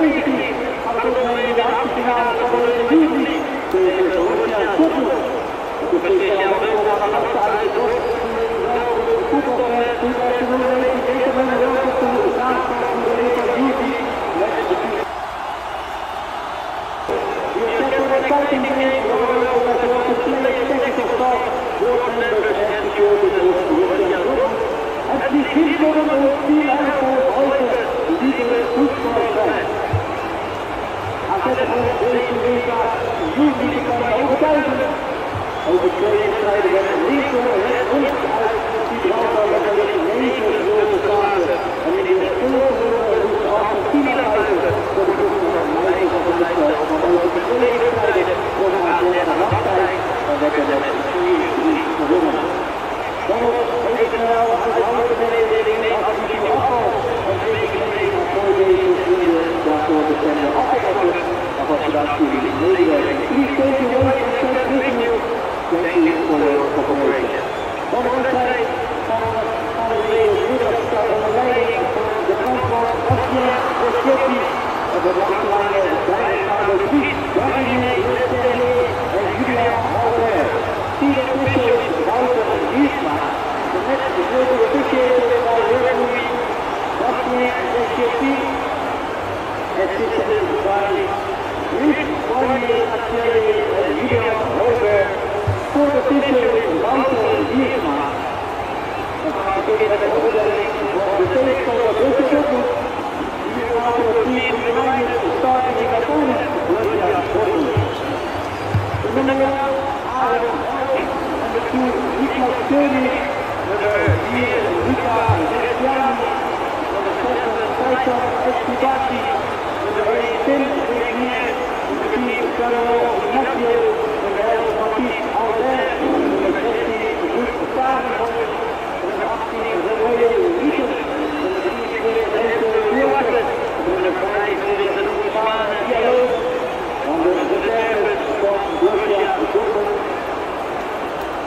19 afgelopen in de achterfinale van de Youth League tegen Borussia Dortmund. De speciale wedstrijd van de uit Dortmund. Voetbalfans, voetbaljournalisten, deze mensen welkom toe de samenstelling van de UEFA Youth League. The exciting game was the players' technical staff, board members and supporters of Borussia Dortmund. Het begin van een team en voor heute lieve voetbalfans. AZ heeft deze UEFA Youth League kan overtuigen. Over 2 wedstrijden werd links door rechts uit Gibraltar met een 9-0 staande. En in de speelronde hoeft Argentina uit voor de groep van de leiding van het spel. Maar over de 2 wedstrijden wordt AZ naar wachttijd en werd er met 4-3 gewonnen. Dan was evenwel uithoudelijke mededeling als het nieuwe afval. En rekening voor deze vrienden daarvoor de stemmen afgekomen. Maar wat we daar natuurlijk meewerken. Please take your vote and send with you. Thank you for your cooperation. Dan de wedstrijd van de middag staat onder leiding van de transport Asje de Scheppie. En de langslijn bijgaande Vries, Daniel Lesterrier en Julia Halber. Vier officials Wouter en Wiersma. De net de grote officials bij Revenue, Asje de Scheppie. Het zit er bij Vries, Daniel Lesterrier en Julia Halber. Voor de officials Wouter en Wiersma. We gaan beginnen met de beoordeling van de tegenstander Borussia Dortmund. Hier laten we het team in de lijn starten in de opponent Borussia Dortmund. De nummer 1 Arend en de 2 Niklas König, nummer 4 Luca Restiani, nummer 6 Taisan Eskibati, nummer 1 Tim Regnier, nummer 4 Carlo Ignacio, nummer 11 Mathies Albert, nummer 16 Ruud Starenhoff, nummer 18 René Riekers, nummer 23 Leeuwarden, nummer 25 Ousmane Diallo, van de reserves van Borussia Dortmund.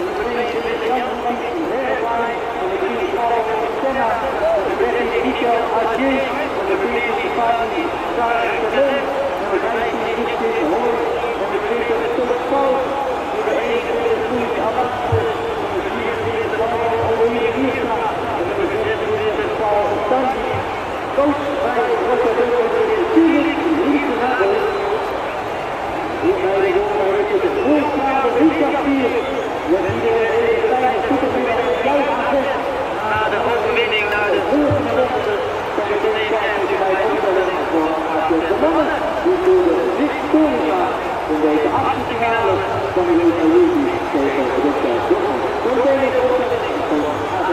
Nummer 29 Jan-Baptiste Herrewaai, nummer 3 Carlo Senna, nummer 13 Michel Adjé, nummer 14 Fadi Sarah Terleun, nummer 15 Justin Hoor, nummer 20 Thomas Paul, nummer 21 Louis Abbas, nummer 24 Manuel Oloïe Wiersma, nummer 26 Paul Stanji. Coach bij Borussia Dortmund is natuurlijk Louis Fernando. Hierbij de jongen is het voorgaande Richard Vier. Met iedereen deze tijd superveel en juist aanzet. Na de overwinning naar de volgende ronde van de tegenstander bij de opstelling voor AZ de mannen. Die voerde niks torengaan in deze achterfinale van de UEFA Youth League tegen Borussia Dortmund. Zometeen is de opstelling voor AZ.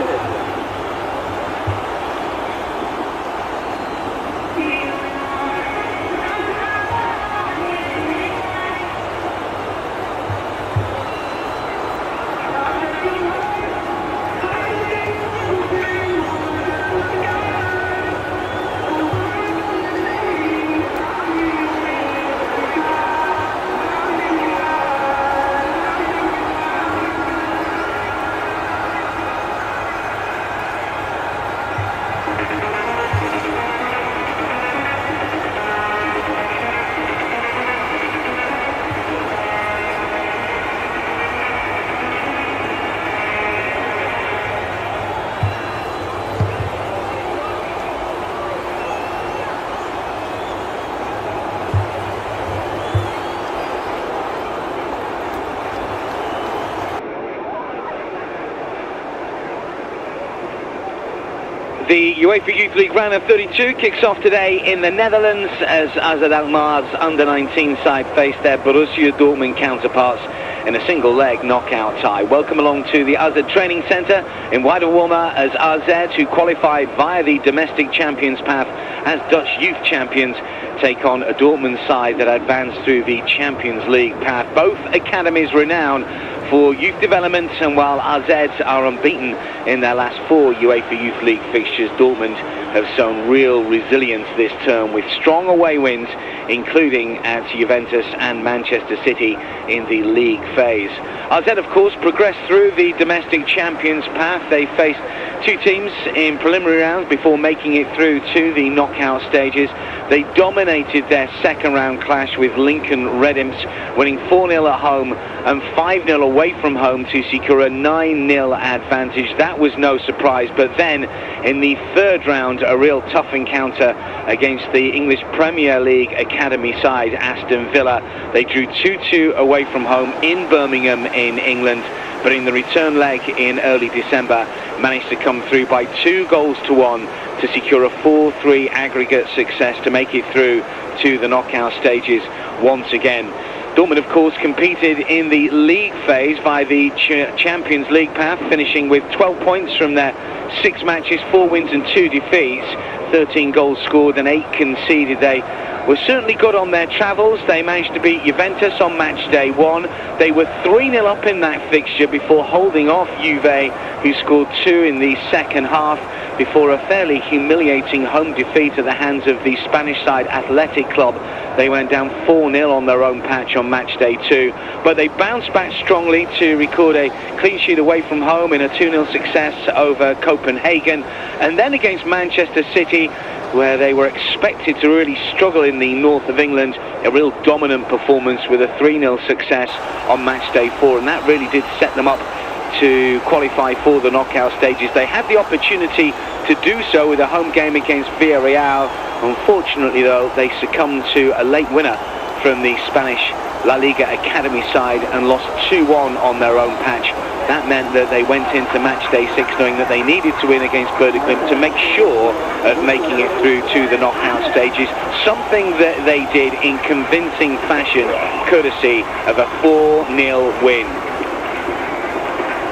The UEFA Youth League round of 32 kicks off today in the Netherlands as AZ Alkmaar's under-19 side face their Borussia Dortmund counterparts in a single-leg knockout tie. Welcome along to the AZ Training Centre in Weidewormer as AZ, who qualified via the domestic champions path as Dutch youth champions, take on a Dortmund side that advanced through the Champions League path. Both academies renowned for youth development, and while AZ are unbeaten in their last 4 UEFA Youth League fixtures, Dortmund have shown real resilience this term with strong away wins, including at Juventus and Manchester City in the league phase. AZ, of course, progressed through the domestic champions path. They faced two teams in preliminary rounds before making it through to the knockout stages. They dominated their second round clash with Lincoln Red Imps, winning 4-0 at home and 5-0 away from home to secure a 9-0 advantage. That was no surprise, but then in the third round, a real tough encounter against the English Premier League academy side Aston Villa. They drew 2-2 away from home in Birmingham in England, but in the return leg in early December managed to come through by 2-1 to secure a 4-3 aggregate success to make it through to the knockout stages once again. Dortmund, of course, competed in the league phase by the Champions League path, finishing with 12 points from their 6 matches, 4 wins and 2 defeats, 13 goals scored and 8 conceded. They were certainly good on their travels. They managed to beat Juventus on match day 1. They were 3-0 up in that fixture before holding off Juve, who scored 2 in the second half, before a fairly humiliating home defeat at the hands of the Spanish side Athletic Club. They went down 4-0 on their own patch on match day 2, but they bounced back strongly to record a clean sheet away from home in a 2-0 success over Copenhagen, and then against Manchester City, where they were expected to really struggle in the north of England, a real dominant performance with a 3-0 success on match day 4, and that really did set them up to qualify for the knockout stages. They had the opportunity to do so with a home game against Villarreal. Unfortunately, though, they succumbed to a late winner from the Spanish La Liga academy side and lost 2-1 on their own patch. That meant that they went into match day 6 knowing that they needed to win against Werder Bremen to make sure of making it through to the knockout stages, something that they did in convincing fashion, courtesy of a 4-0 win.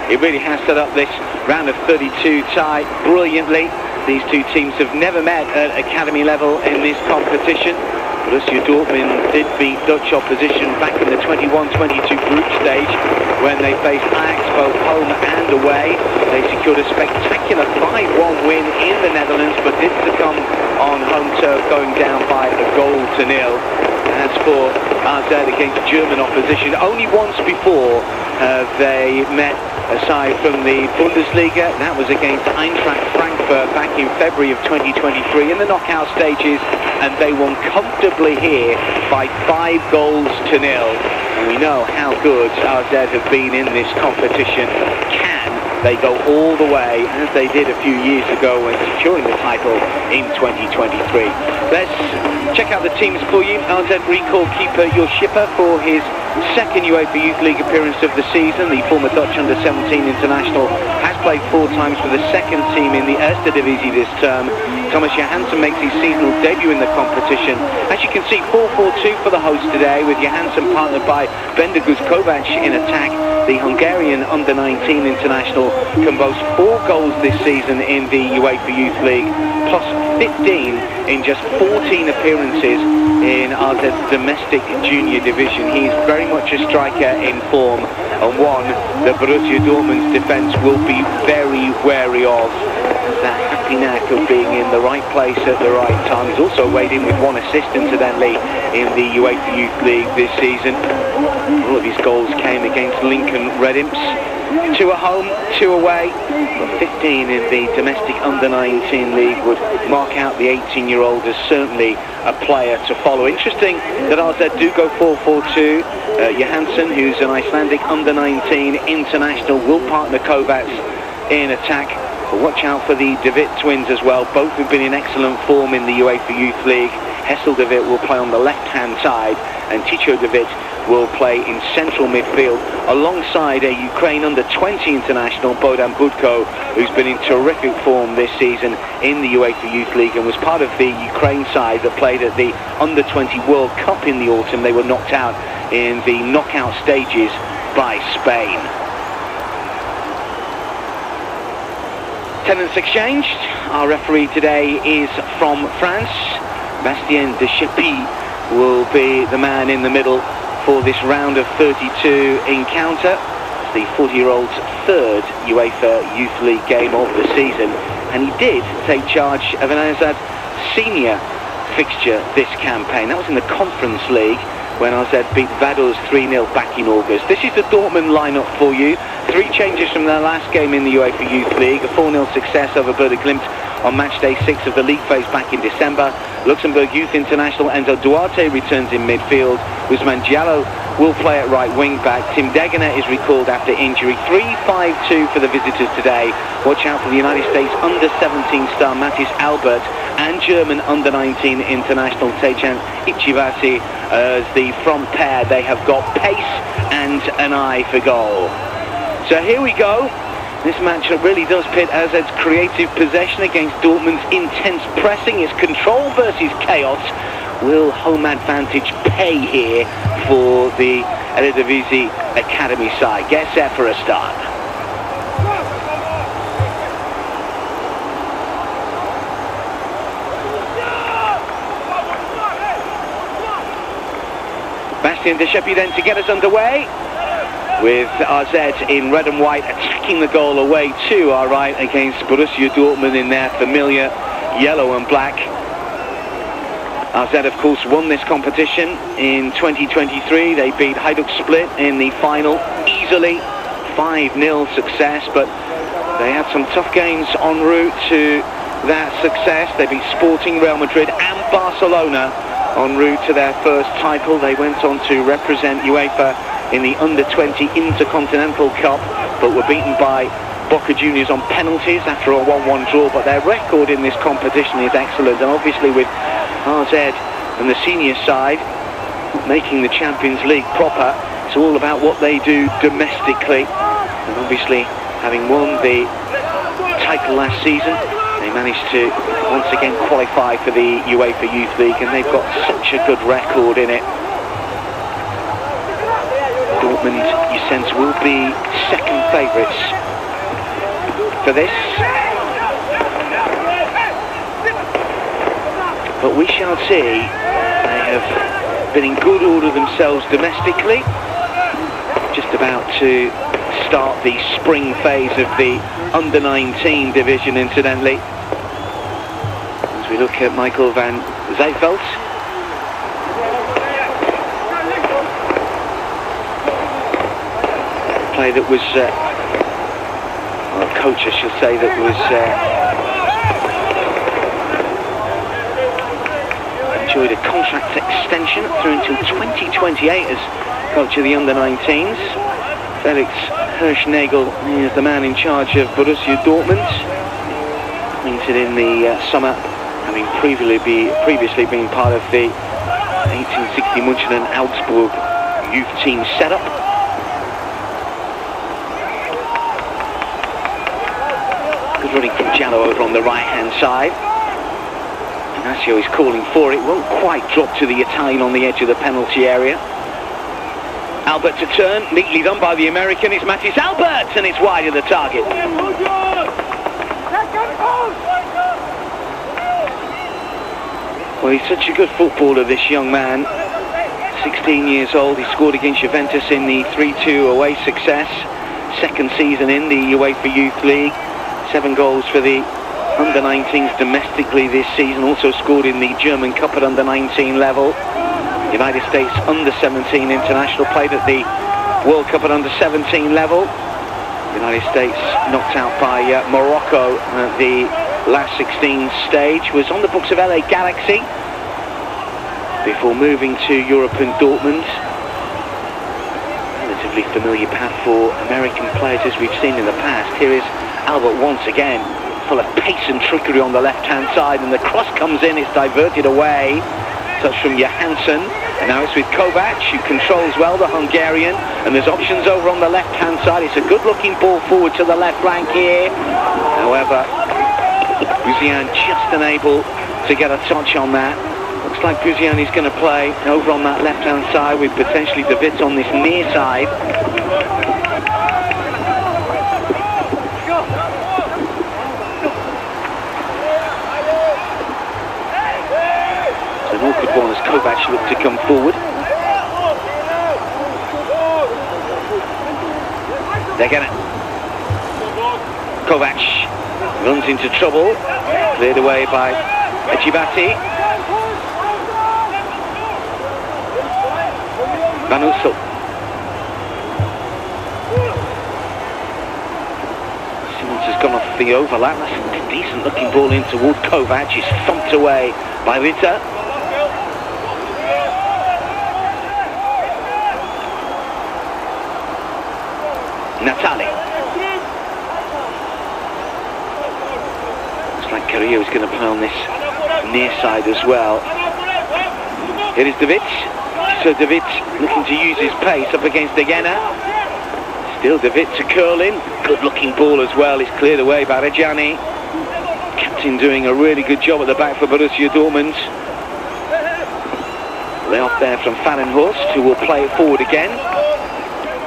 It really has set up this round of 32 tie brilliantly. These two teams have never met at academy level in this competition. Borussia Dortmund did beat Dutch opposition back in the 21-22 group stage when they faced Ajax both home and away. They secured a spectacular 5-1 win in the Netherlands, but did succumb on home turf, going down by 1-0. As for AZ against German opposition, only once before have they met aside from the Bundesliga. That was against Eintracht Frankfurt back in February of 2023 in the knockout stages, and they won comfortably here by 5-0. And we know how good AZ have been in this competition. Can they go all the way, as they did a few years ago when securing the title in 2023? Let's check out the teams for you. AZ recall keeper Your Schipper for his second UEFA Youth League appearance of the season. The former Dutch under-17 international has played 4 times for the second team in the Eredivisie this term. Thomas Johansson makes his seasonal debut in the competition. As you can see, 4-4-2 for the host today, with Johansson partnered by Bendegus Kovac in attack. The Hungarian under-19 international can boast 4 goals this season in the UEFA Youth League, plus 15 in just 14 appearances in AZ's domestic junior division. He's very much a striker in form, and one that Borussia Dortmund's defence will be very wary of. That happy knack of being in the right place at the right time. He's also weighed in with 1 assist incidentally in the UEFA Youth League this season. All of his goals came against Lincoln Red Imps. 2 at home, 2 away. But 15 in the domestic under-19 league would mark out the 18-year-old as certainly a player to follow. Interesting that AZ do go 4-4-2. Johansson, who's an Icelandic under-19 international, will partner Kovacs in attack. But watch out for the De Witt twins as well. Both have been in excellent form in the UEFA Youth League. Hessel De Witt will play on the left-hand side, and Ticho De Witt will play in central midfield alongside a Ukraine under-20 international, Bohdan Budko, who's been in terrific form this season in the UEFA Youth League and was part of the Ukraine side that played at the under-20 World Cup in the autumn. They were knocked out in the knockout stages by Spain. Tenants exchanged. Our referee today is from France. Bastien de Chepy will be the man in the middle for this round of 32 encounter. It's the 40-year-old's 3rd UEFA Youth League game of the season. and he did take charge of an AZ senior fixture this campaign. That was in the Conference League when AZ beat Vaduz 3-0 back in August. This is the Dortmund lineup for you. 3 changes from their last game in the UEFA Youth League. A 4-0 success over Werder Glimt on match day 6 of the league phase back in December. Luxembourg Youth International Enzo Duarte returns in midfield. Ousmane Diallo will play at right wing back. Tim Degener is recalled after injury. 3-5-2 for the visitors today. Watch out for the United States under-17 star Mathis Albert and German under-19 international Tejan Ichivasi as the front pair. They have got pace and an eye for goal. So here we go. This matchup really does pit AZ's creative possession against Dortmund's intense pressing. It's control versus chaos. Will home advantage pay here for the Eredivisie Academy side? Get set for a start. Bastien Deschamps then to get us underway, with AZ in red and white attacking the goal away to our right against Borussia Dortmund in their familiar yellow and black. AZ, of course, won this competition in 2023. They beat Hajduk Split in the final easily, 5-0 success, but they had some tough games en route to that success. They beat Sporting, Real Madrid and Barcelona en route to their first title. They went on to represent UEFA in the Under-20 Intercontinental Cup, but were beaten by Boca Juniors on penalties after a 1-1 draw. But their record in this competition is excellent, and obviously with AZ and the senior side making the Champions League proper, it's all about what they do domestically. And obviously, having won the title last season, they managed to once again qualify for the UEFA Youth League, and they've got such a good record in it. Dortmund, you sense, will be second favourites for this. But we shall see. They have been in good order themselves domestically. Just about to start the spring phase of the Under-19 division, incidentally. As we look at Michael van Zijveld. Play that was, or coach I should say, that was enjoyed a contract extension through until 2028 as coach of the Under-19s. Felix Hirschnagel is the man in charge of Borussia Dortmund. Appointed in the summer, having previously been part of the 1860 München and Augsburg youth team setup. Good running from Jallo over on the right-hand side. Ignacio is calling for it. Won't quite drop to the Italian on the edge of the penalty area. Albert to turn, neatly done by the American. It's Mathis Albert, and it's wide of the target. Well, he's such a good footballer, this young man. 16 years old. He scored against Juventus in the 3-2 away success. Second season in the UEFA Youth League. 7 goals for the Under-19s domestically this season. Also scored in the German Cup at Under-19 level. United States Under-17 international, played at the World Cup at Under-17 level. United States knocked out by Morocco at the last 16 stage. Was on the books of LA Galaxy before moving to Europe and Dortmund. Relatively familiar path for American players as we've seen in the past. Here is Albert once again, full of pace and trickery on the left-hand side, and the cross comes in, it's diverted away. Touch from Johansson, and now it's with Kovac, who controls well, the Hungarian, and there's options over on the left-hand side. It's a good-looking ball forward to the left flank here. However, Buzian just unable to get a touch on that. Looks like Buzian is going to play over on that left-hand side with potentially De Witt on this near side. An awkward one as Kovac looked to come forward. They're gonna. Kovac Runs into trouble. Cleared away by Ejibati. Van Ussel. Simmons has gone off the overlap. That's a decent looking ball in toward Kovac. He's thumped away by Ritter. Natali. Looks like Carrillo is going to play on this near side as well. Here is David. So David looking to use his pace up against Degena. Still David to curl in. Good looking ball as well. It's cleared away by Reggiani. Captain doing a really good job at the back for Borussia Dortmund. Lay off there from Fallenhorst, who will play it forward again.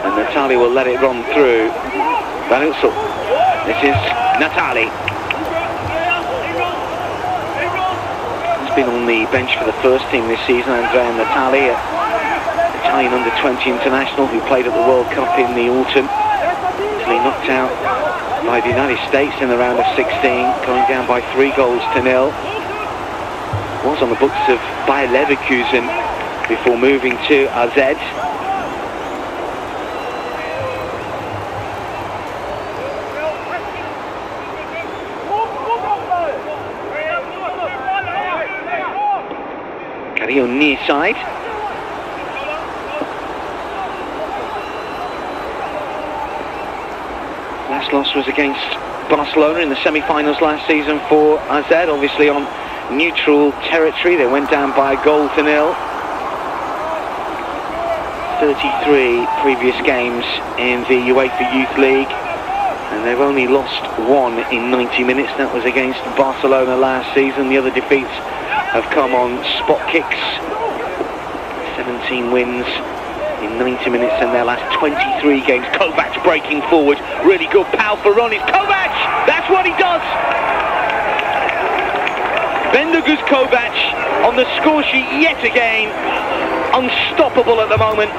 And Natali will let it run through. Van Ussel. This is Natali. He's been on the bench for the first team this season, Andrea Natali, Italian under-20 international who played at the World Cup in the autumn. Italy knocked out by the United States in the round of 16, going down by 3-0. Was on the books of Bayer Leverkusen before moving to AZ. Carrillo near side. Last loss was against Barcelona in the semi-finals last season for AZ, obviously on neutral territory. They went down by 1-0. 33 previous games in the UEFA Youth League, and they've only lost one in 90 minutes. That was against Barcelona last season. The other defeats have come on spot kicks. 17 wins in 90 minutes in their last 23 games. Kovac breaking forward. Really good, powerful run. It's Kovac! That's what he does! Bendegus Kovac on the score sheet yet again. Unstoppable at the moment.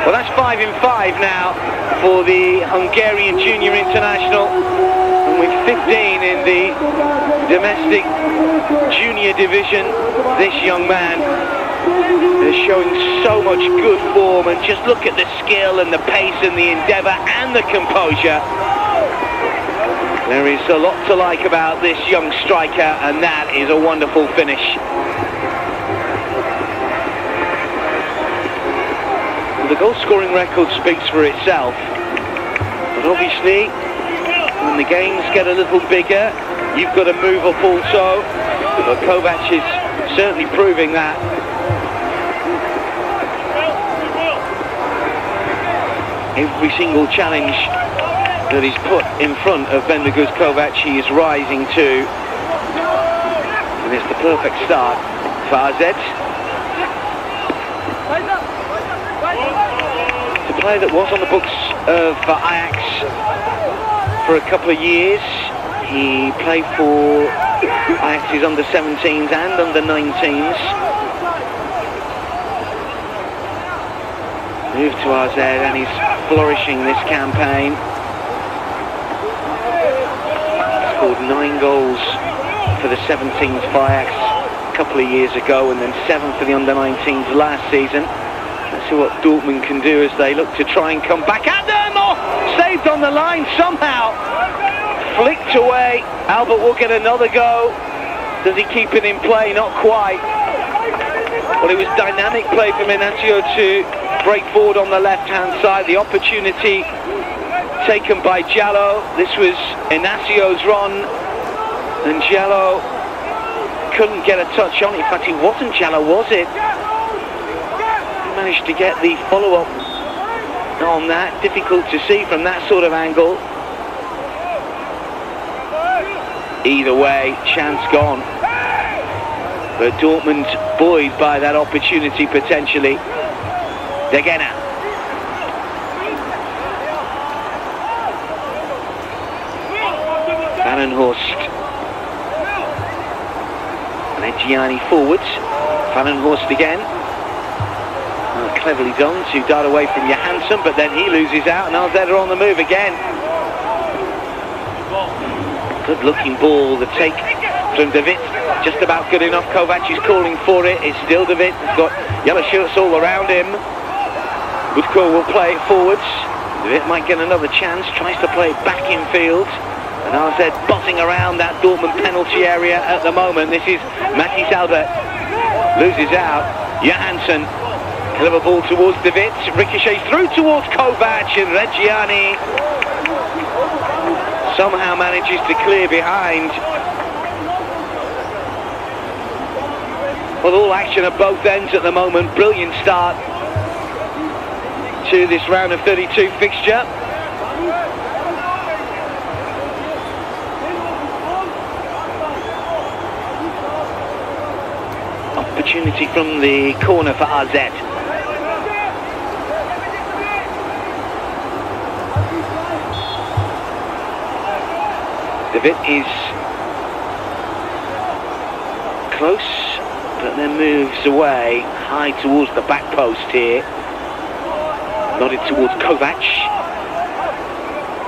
Well, that's 5 in 5 now for the Hungarian junior international. And with 15 in the domestic junior division, this young man is showing so much good form, and just look at the skill and the pace and the endeavour and the composure. There is a lot to like about this young striker, and that is a wonderful finish. The goal scoring record speaks for itself, but obviously when the games get a little bigger, you've got to move up also. But Kovac is certainly proving that. Every single challenge that is put in front of Bendegus Kovac, he is rising to. And it's the perfect start for AZ. It's a player that was on the books of Ajax for a couple of years. He played for Ajax's under-17s and under-19s. Moved to AZ and he's flourishing this campaign. Scored 9 goals for the 17s for Ajax a couple of years ago, and then 7 for the under-19s last season. Let's see what Dortmund can do as they look to try and come back at them. Oh, saved on the line somehow. Flicked away. Albert will get another go. Does he keep it in play? Not quite. Well, it was dynamic play from Inacio to break forward on the left-hand side. The opportunity taken by Jallo. This was Inacio's run, and Jallo couldn't get a touch on it. In fact, it wasn't Jallo, was it? He managed to get the follow-up on that. Difficult to see from that sort of angle. Either way, chance gone. But Dortmund buoyed by that opportunity potentially. Degena. Fallenhorst. Reggiani forwards. Fallenhorst again. Cleverly done to dart away from Johansson, but then he loses out, and AZ are on the move again. Good looking ball, the take from David, just about good enough. Kovac is calling for it, it's still David, he's got yellow shirts all around him. Budko will play it forwards, David might get another chance, tries to play it back in field. And RZ bossing around that Dortmund penalty area at the moment. This is Matthijs Albert, loses out, Johansson, clever ball towards David, ricochets through towards Kovac, and Reggiani somehow manages to clear behind. Well, all action at both ends at the moment. Brilliant start to this round of 32 fixture. Opportunity from the corner for AZ. David is close, but then moves away, high towards the back post here. Nodded towards Kovac.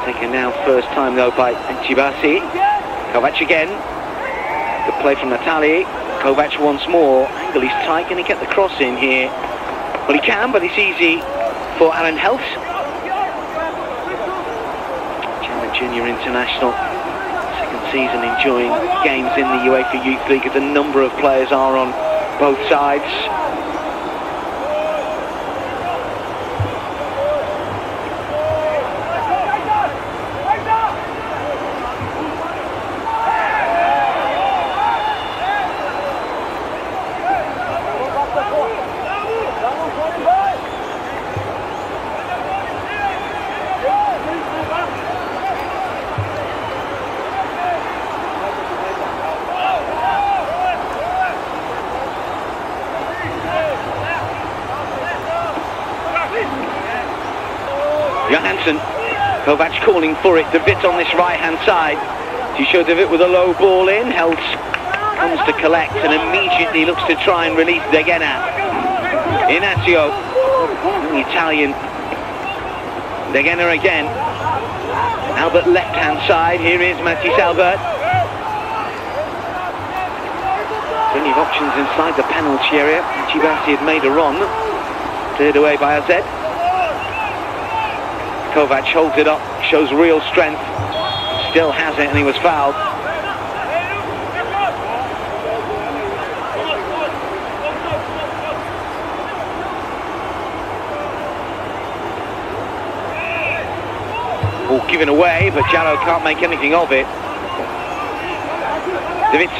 Taken now first time though by Chibasi. Kovac again. Good play from Natali. Kovac once more. Angle is tight. Can he get the cross in here? Well, he can, but it's easy for Alan Helt. German junior international. Season enjoying games in the UEFA Youth League, as a number of players are on both sides. Johansson, Kovac calling for it, David on this right hand side. To show David with a low ball in, Helt comes to collect and immediately looks to try and release Degena. Inacio, the Italian. Degena again. Albert left hand side, here is Matthijs Albert. Plenty of options inside the penalty area. Chibasi had made a run, cleared away by AZ. Kovac holds it up, shows real strength, still has it, and he was fouled. Ball given away, but Jallo can't make anything of it. David.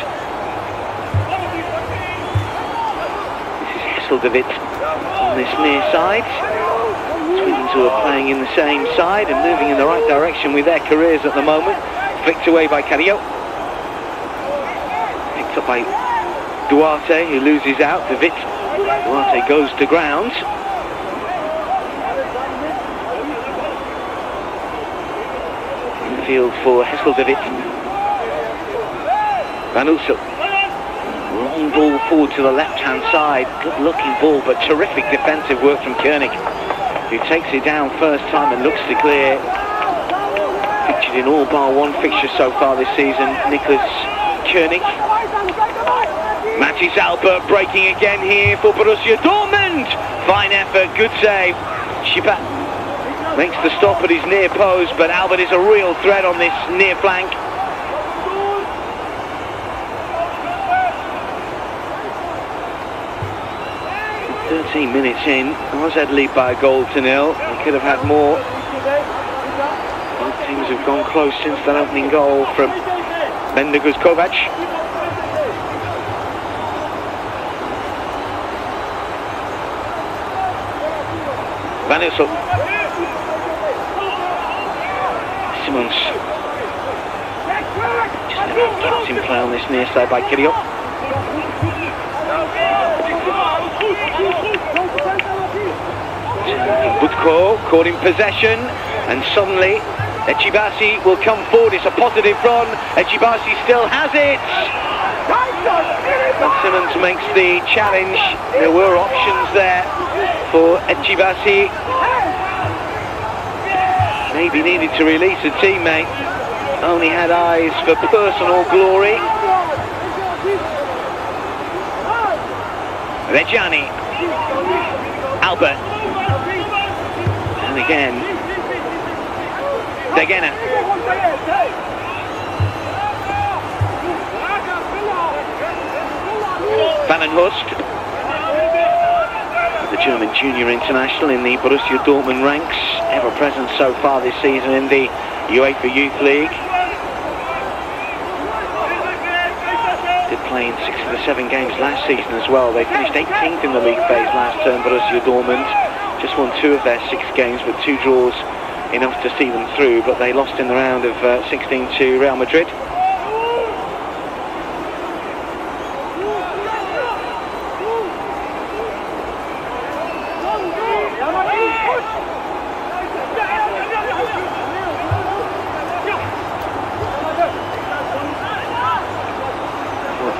This is Hessel David on this near side. Twins who are playing in the same side and moving in the right direction with their careers at the moment. Flicked away by Carrillo. Picked up by Duarte, who loses out. David. Duarte goes to ground. Infield for Hessel David. Van Ussel. Long ball forward to the left-hand side. Good looking ball, but terrific defensive work from Koenig, who takes it down first time and looks to clear. Featured in all bar one fixture so far this season, Niklas Koenig. Matthijs Albert breaking again here for Borussia Dortmund. Fine effort, good save. Schipa makes the stop at his near post, but Albert is a real threat on this near flank. Minutes in, AZ lead by a goal to nil. They could have had more. Both teams have gone close since that opening goal from Mendegus Kovac. Van Ussel. Simons. Just about kept in play on this near side by Kirill. Budko caught in possession, and suddenly Echibasi will come forward. It's a positive run. Echibasi still has it. Simons makes the challenge. There were options there for Echibasi. Maybe needed to release a teammate. only had eyes for personal glory. Reggiani, Albert, and again, Degena. Van den Hust, the German junior international in the Borussia Dortmund ranks, ever present so far this season in the UEFA Youth League. Did play in 6 of the 7 games last season as well. They finished 18th in the league phase last term, Borussia Dortmund. Just won 2 of their 6 games, with 2 draws enough to see them through, but they lost in the round of 16 to Real Madrid.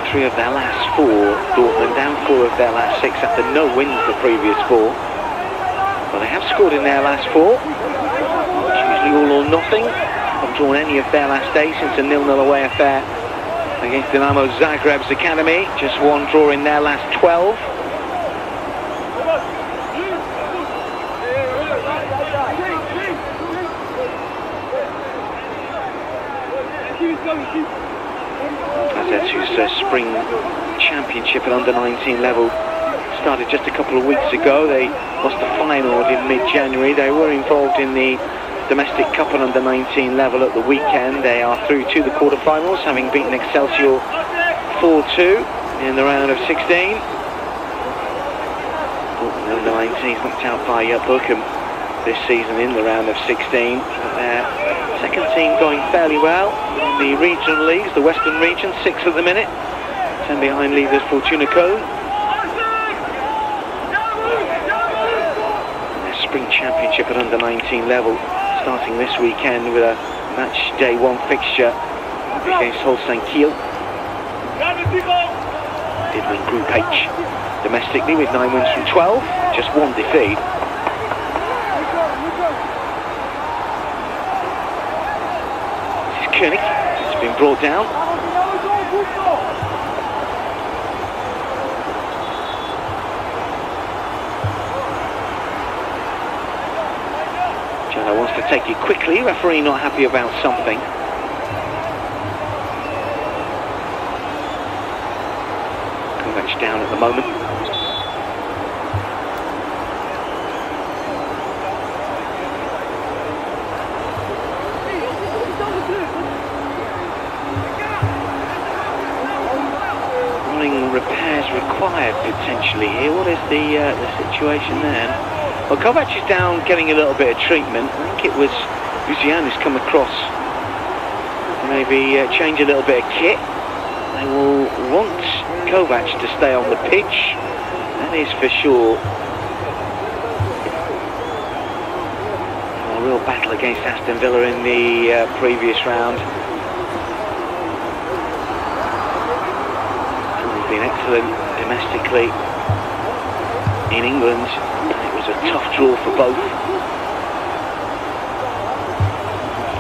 Three of their last 4, Dortmund down 4 of their last 6 after no wins the previous 4. But they have scored in their last 4. It's usually all or nothing. Haven't drawn any of their last 8 since a 0-0 away affair against Dinamo Zagreb's academy. Just 1 draw in their last 12. Whose spring championship at under-19 level started just a couple of weeks ago. They lost the final in mid-January. They were involved in the domestic cup at under-19 level at the weekend. They are through to the quarter-finals, having beaten Excelsior 4-2 in the round of 16. Under-19 knocked out by Bochum this season in the round of 16. Their second team going fairly well in the regional leagues, the Western region, 6 at the minute. 10 behind leaders Fortuna Köln. Their spring championship at under-19 level starting this weekend with a match day 1 fixture against Holstein Kiel. Did win Group H domestically with 9 wins from 12, just 1 defeat. Koenig, it's been brought down. Jana wants to take it quickly, referee not happy about something. Kovac down at the moment. Repairs required potentially here. What is the situation there? Well, Kovac is down getting a little bit of treatment. I think it was Lucian who's come across to maybe change a little bit of kit. They will want Kovac to stay on the pitch, that is for sure. A real battle against Aston Villa in the previous round. Been excellent domestically in England. It was a tough draw for both.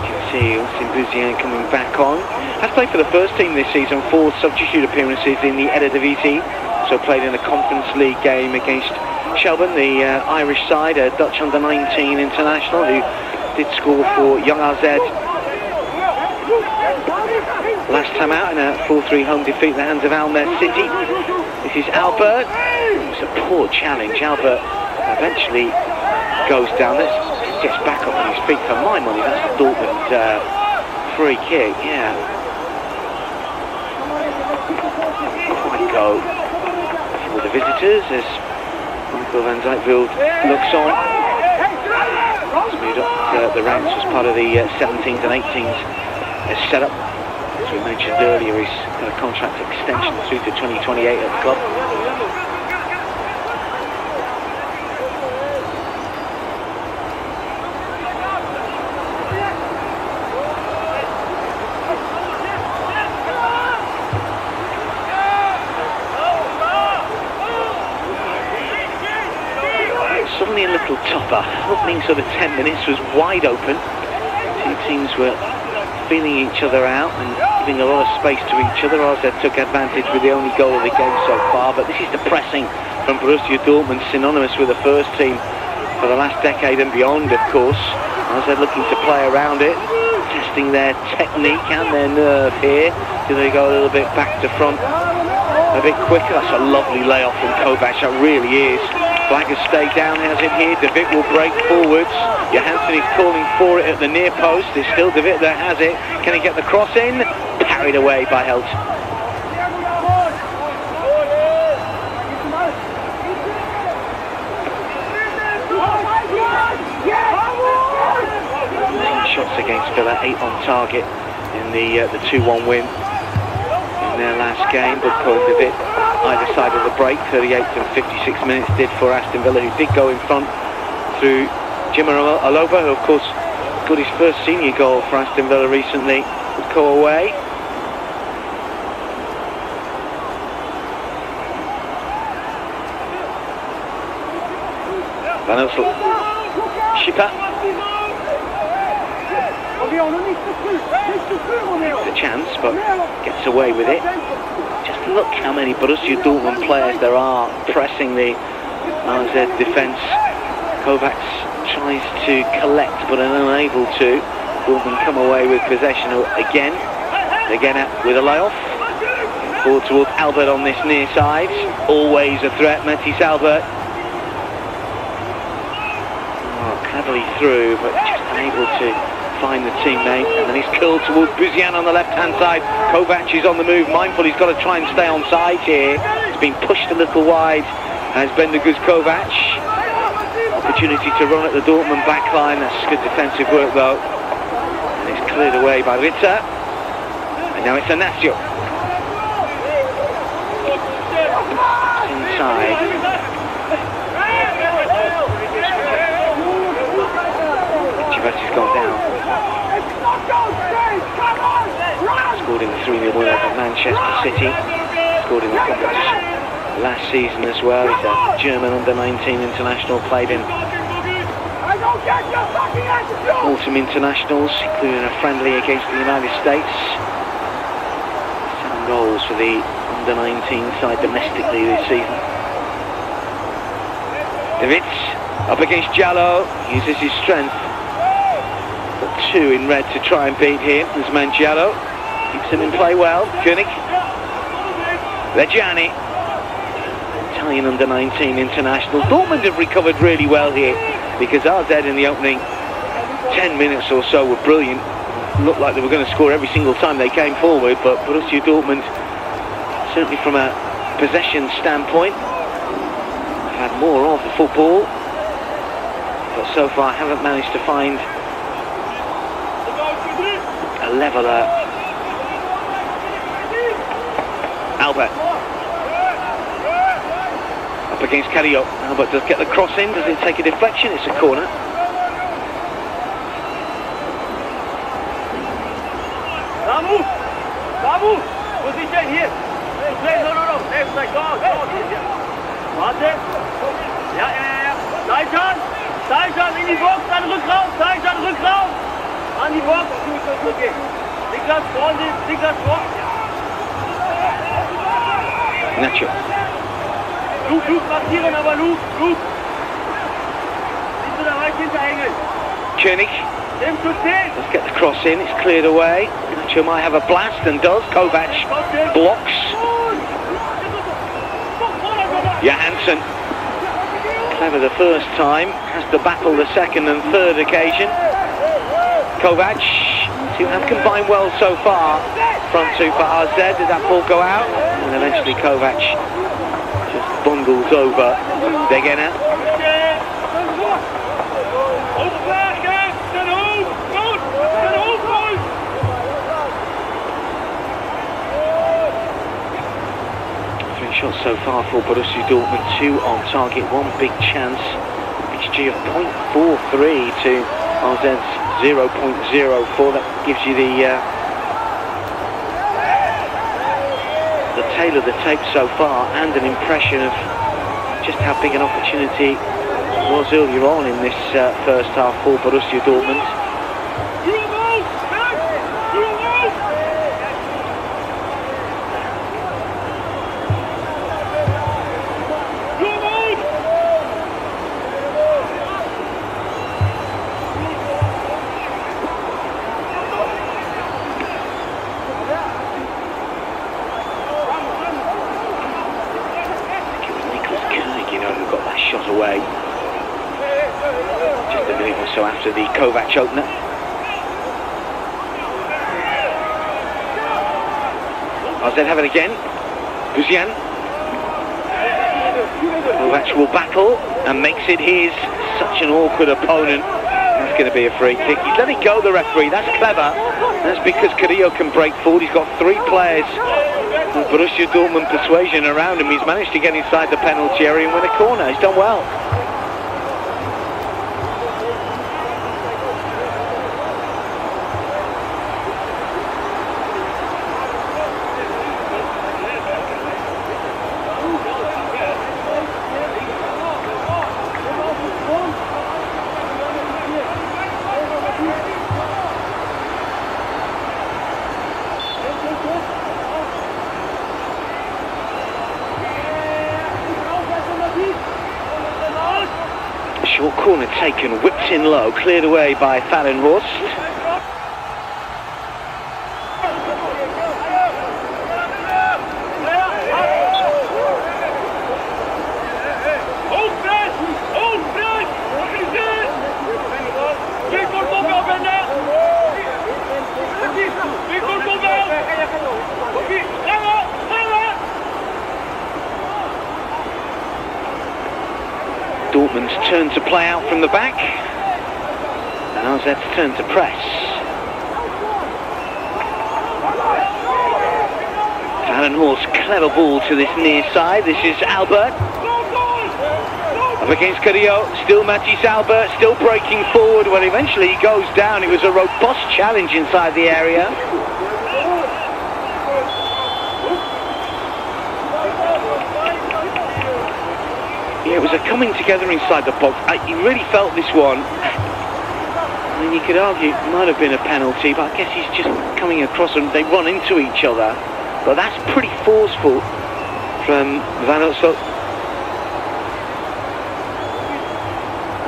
You can see Austin Bouzien coming back on. Has played for the first team this season, 4 substitute appearances in the Eredivisie. So played in a Conference League game against Shelburne, the Irish side, a Dutch under-19 international who did score for Young AZ last time out in a 4-3 home defeat at the hands of Alkmaar City. This is Albert. It's a poor challenge. Albert eventually goes down. Gets back up on his feet. For my money, that's a Dortmund free kick. Yeah. Quite go for the visitors as Michael van Zijtveld looks on. He's moved up the ranks as part of the 17s and 18s set up. As we mentioned earlier, he's got a contract extension through to 2028 at the club. Suddenly a little tougher. Opening sort of 10 minutes was wide open. Two teams were feeling each other out and giving a lot of space to each other. AZ took advantage with the only goal of the game so far, but this is the pressing from Borussia Dortmund, synonymous with the first team for the last decade and beyond, of course. AZ looking to play around it, testing their technique and their nerve here. Do they go a little bit back to front, a bit quicker? That's a lovely layoff from Kovac, that really is. Flag has stayed down, has it here? De Witt will break forwards. Johansson is calling for it at the near post. It's still De Witt that has it. Can he get the cross in? Parried away by Helt. Shots against Villa, 8 on target in the 2-1 win in their last game. But according to De Witt, either side of the break, 38th and 56 minutes did for Aston Villa, who did go in front through Jimmer Aloba, who of course got his first senior goal for Aston Villa recently, would go away. Van Ussel, Schipper, the chance, but gets away with it. Just look how many Borussia Dortmund players there are pressing the AZ defence. Kovac tries to collect but unable to. Dortmund come away with possession again. With a layoff. Forward towards Albert on this near side. Always a threat, Matthijs Albert. Cleverly through, but just unable to find the teammate, and then he's curled towards Buzian on the left-hand side. Kovac is on the move, mindful he's got to try and stay on side here. He's been pushed a little wide as Bendeguz Kovac. Opportunity to run at the Dortmund backline. That's good defensive work though. And it's cleared away by Ritter. And now it's Anasio. Inside. Chivas gone down. Scored in the 3-0 win over Manchester City. Scored in the competition last season as well. He's a German under-19 international, played in autumn internationals, including a friendly against the United States. 7 goals for the under-19 side domestically this season. De Witt up against Jallo, uses his strength. Got 2 in red to try and beat him. There's Mangiello, keeps him in play well. König, Reggiani, Italian under-19 international. Dortmund have recovered really well here, because AZ in the opening 10 minutes or so were brilliant. Looked like they were going to score every single time they came forward, but Borussia Dortmund, certainly from a possession standpoint, have had more of the football, but so far haven't managed to find a leveller. Albert up against Carrillo. Albert does get the cross in. Does it take a deflection? It's a corner. Babu, position here. No. Left side, go. Warte. Ja. Seilschan, in die Box, dann Rückraum. Seilschan, Rückraum. An die Box. Okay. Niklas vor. Nacho. Luke, markieren, aber Luke. Siehst du da weit hinterhängen? König. Let's get the cross in, it's cleared away. Nacho might have a blast, and does. Kovac blocks. Johansson, clever the first time, has to battle the second and third occasion. Kovac, who have combined well so far. Front 2 for AZ. Did that ball go out? And eventually Kovac just bundles over Degena. Shots so far for Borussia Dortmund, 2 on target, 1 big chance. XG of 0.43 to AZ's 0.04. That gives you the tail of the tape so far, and an impression of just how big an opportunity it was earlier on in this first half for Borussia Dortmund. away. Just a minute or so after the Kovac opener. AZ have it again. Guzian. Kovac will battle and makes it his. Such an awkward opponent. That's going to be a free kick. He's let it go, the referee. That's clever. That's because Carrillo can break forward. He's got 3 players of Borussia Dortmund persuasion around him. He's managed to get inside the penalty area and win a corner. He's done well. Short corner taken, whipped in low, cleared away by Fallenhorst. Dortmund's turn to play out from the back, and AZ's turn to press. Fallenhorst, clever ball to this near side. This is Albert. Up against Carrillo, still Matisse Albert, still breaking forward. Well, eventually he goes down. It was a robust challenge inside the area. Yeah, it was a coming together inside the box. You really felt this one. I mean, you could argue it might have been a penalty, but I guess he's just coming across and they run into each other. But that's pretty forceful from Van Utsel.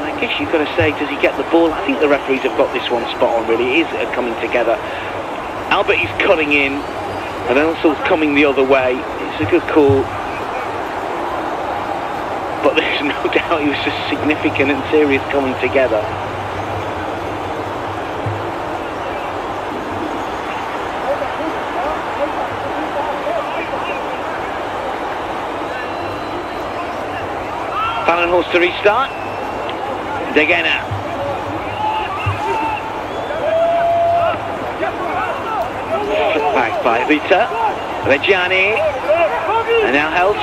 And I guess you've got to say, does he get the ball? I think the referees have got this one spot on, really. It is a coming together. Albert is cutting in, and Utsel's coming the other way. It's a good call. But there's no doubt it was a significant and serious coming together. Fallenhorst to restart. Degena. Flipped back by Rita. Reggiani. And now Heldt.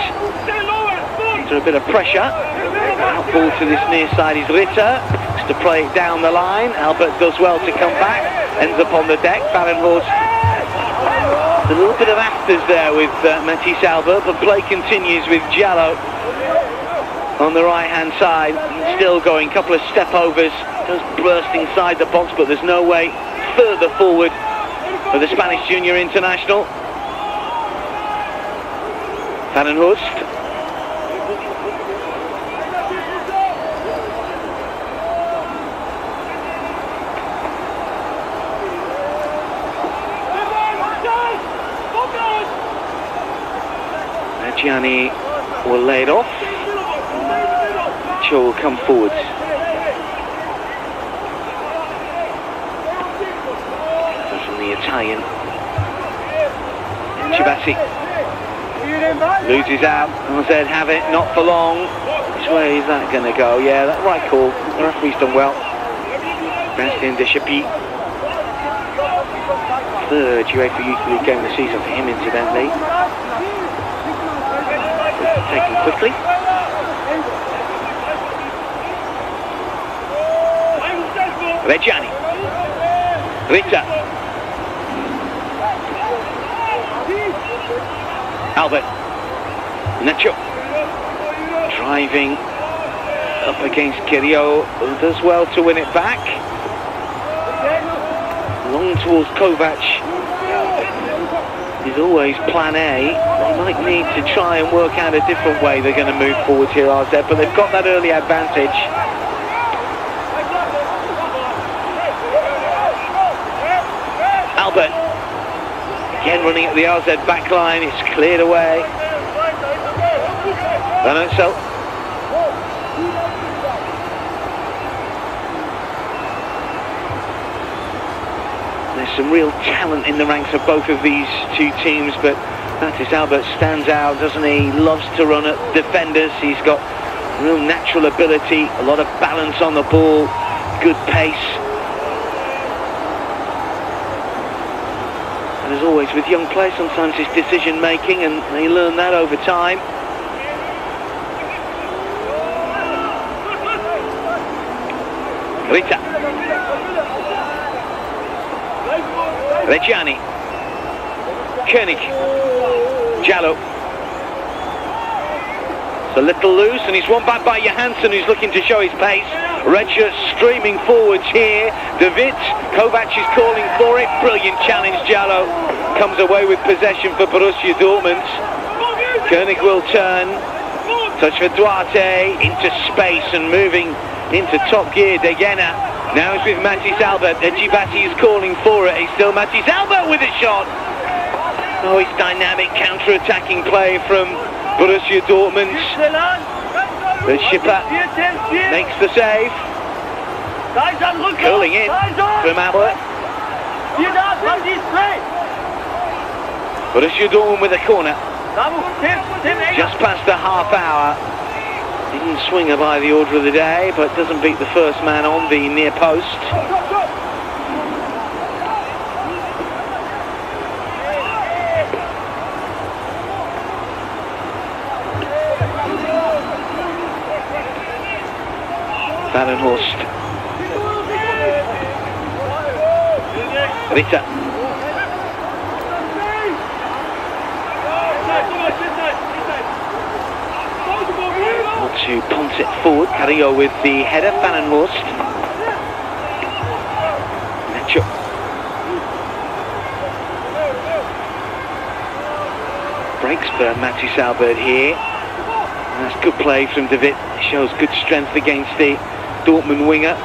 Under a bit of pressure. Out ball to this near side is Ritter. To play it down the line. Albert does well to come back. Ends up on the deck. Fallenhorst. A little bit of afters there with Matisse Albert, but play continues with Giallo on the right hand side. Still going, couple of step overs. Does burst inside the box, but there's no way further forward for the Spanish junior international. Fallenhorst. Gianni will lay it off. Cho will come forward. From the Italian. Chibasi loses out. AZ have it, not for long. Which way is that going to go? Yeah, that right call. The referee's done well. Bastien Deschappi. 3rd UEFA Youth League game of the season for him, incidentally. Taken quickly. Reggiani. Ritter. Albert. Nacho. Driving up against Carrillo, who does well to win it back. Long towards Kovac. Is always plan A. They might need to try and work out a different way they're going to move forward here, AZ, but they've got that early advantage. Albert again running at the AZ back line. It's cleared away. Van Utsel. There's some real talent in the ranks of both of these two teams, but Mathis Albert stands out, doesn't he? Loves to run at defenders. He's got real natural ability, a lot of balance on the ball, good pace. And as always with young players, sometimes it's decision making, and they learn that over time. Rita. Reggiani. Koenig. Jallo. It's a little loose, and he's won back by Johansson, who's looking to show his pace. Regia streaming forwards here. De Witt. Kovac is calling for it. Brilliant challenge. Jallo comes away with possession for Borussia Dortmund. Koenig will turn. Touch for Duarte. Into space and moving into top gear. De Gena. Now it's with Mathis Albert. Ejibati is calling for it. It's still Mathis Albert with a shot. Oh, it's dynamic counter-attacking play from Borussia Dortmund. The Schipper makes the save. Curling in from Albert. Borussia Dortmund with a corner. Just past the half hour. Didn't swing her by the order of the day, but doesn't beat the first man on the near post. Vandenhorst. Ritter. To punt it forward. Carrillo with the header. Vandenhorst. Nacho. Breaks for Mathis Albert here. And that's good play from De Witt. Shows good strength against the Dortmund winger.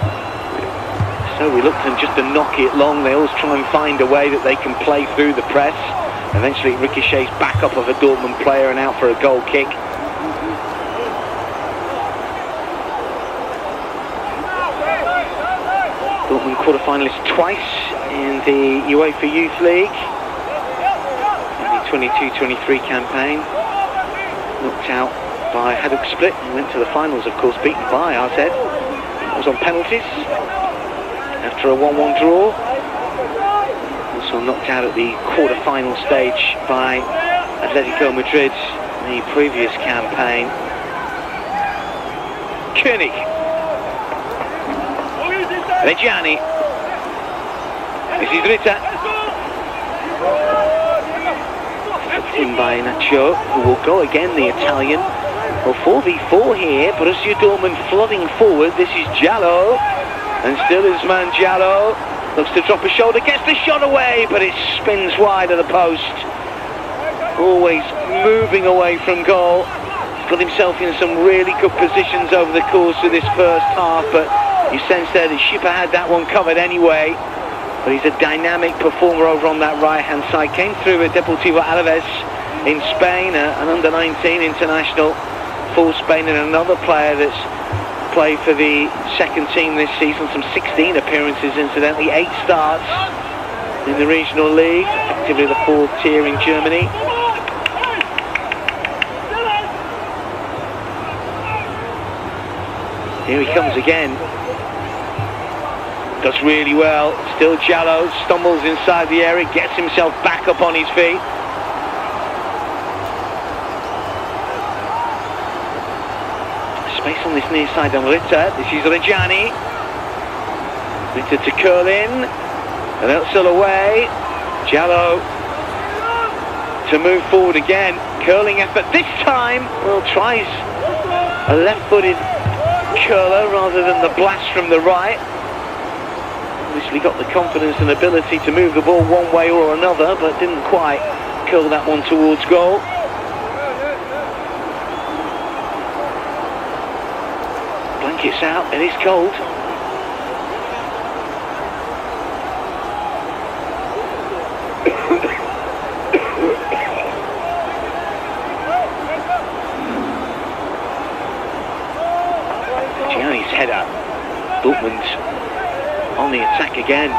So reluctant just to knock it long. They always try and find a way that they can play through the press. Eventually it ricochets back up of a Dortmund player and out for a goal kick. Dortmund quarter-finalists twice in the UEFA Youth League. In the 22-23 campaign. Knocked out by Hajduk Split and went to the finals, of course, beaten by AZ. It was on penalties after a 1-1 draw. Also knocked out at the quarter-final stage by Atletico Madrid in the previous campaign. Koenig. Reggiani. This is Ritter. Put in by Nacho, who will go again, the Italian. Well, 4v4 here. Borussia Dortmund flooding forward. This is Jallo. And still his man Jallo. Looks to drop a shoulder, gets the shot away, but it spins wide of the post. Always moving away from goal. He's got himself in some really good positions over the course of this first half, but you sense there that Schipper had that one covered anyway. But he's a dynamic performer over on that right-hand side. Came through with Deportivo Alaves in Spain, an under-19 international for Spain, and another player that's played for the second team this season. Some 16 appearances, incidentally, 8 starts in the regional league, effectively the 4th tier in Germany. Here he comes again. Does really well. Still Jallo, stumbles inside the area, gets himself back up on his feet. Space on this near side on Ritter. This is Reggiani. Ritter to curl in. And Özil away. Jallo to move forward again. Curling effort this time. Well, tries a left-footed curler rather than the blast from the right. Obviously got the confidence and ability to move the ball one way or another, but didn't quite curl that one towards goal. Blankets out, it is cold. Gianni's header. Dortmund on the attack again.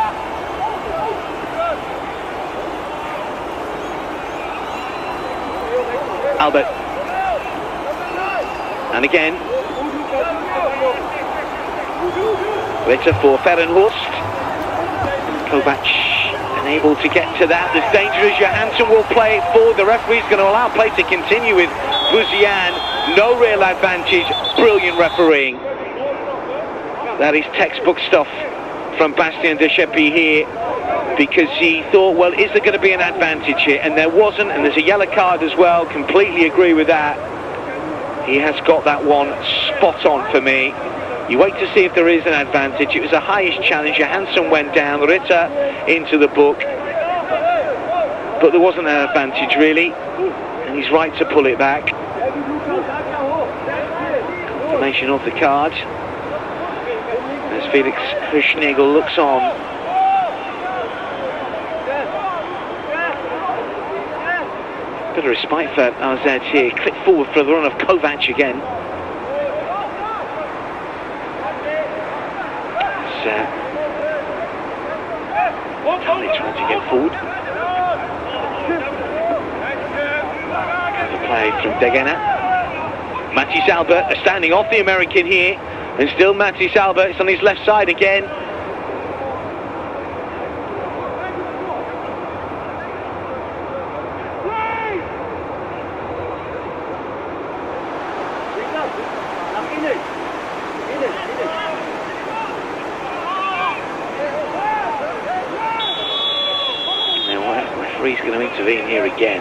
Albert. And again. Ritter for Fahrenhorst. Kovac unable to get to that. There's danger as Johansson will play it forward. The referee's going to allow play to continue with Buzian. No real advantage. Brilliant refereeing. That is textbook stuff from Bastien Descheppi here, because he thought, well, is there going to be an advantage here? And there wasn't, and there's a yellow card as well. Completely agree with that. He has got that one spot on for me. You wait to see if there is an advantage. It was the highest challenge. Johansson went down, Ritter into the book, but there wasn't an advantage really, and he's right to pull it back. Confirmation of the card as Felix Hirschnagel looks on. Bit of respite for RZ here. Click forward for the run of Kovac again. Tali trying to get forward. The play from Degena. Mathis Albert standing off the American here, and still Mathis Albert. It's on his left side again. He's going to intervene here again.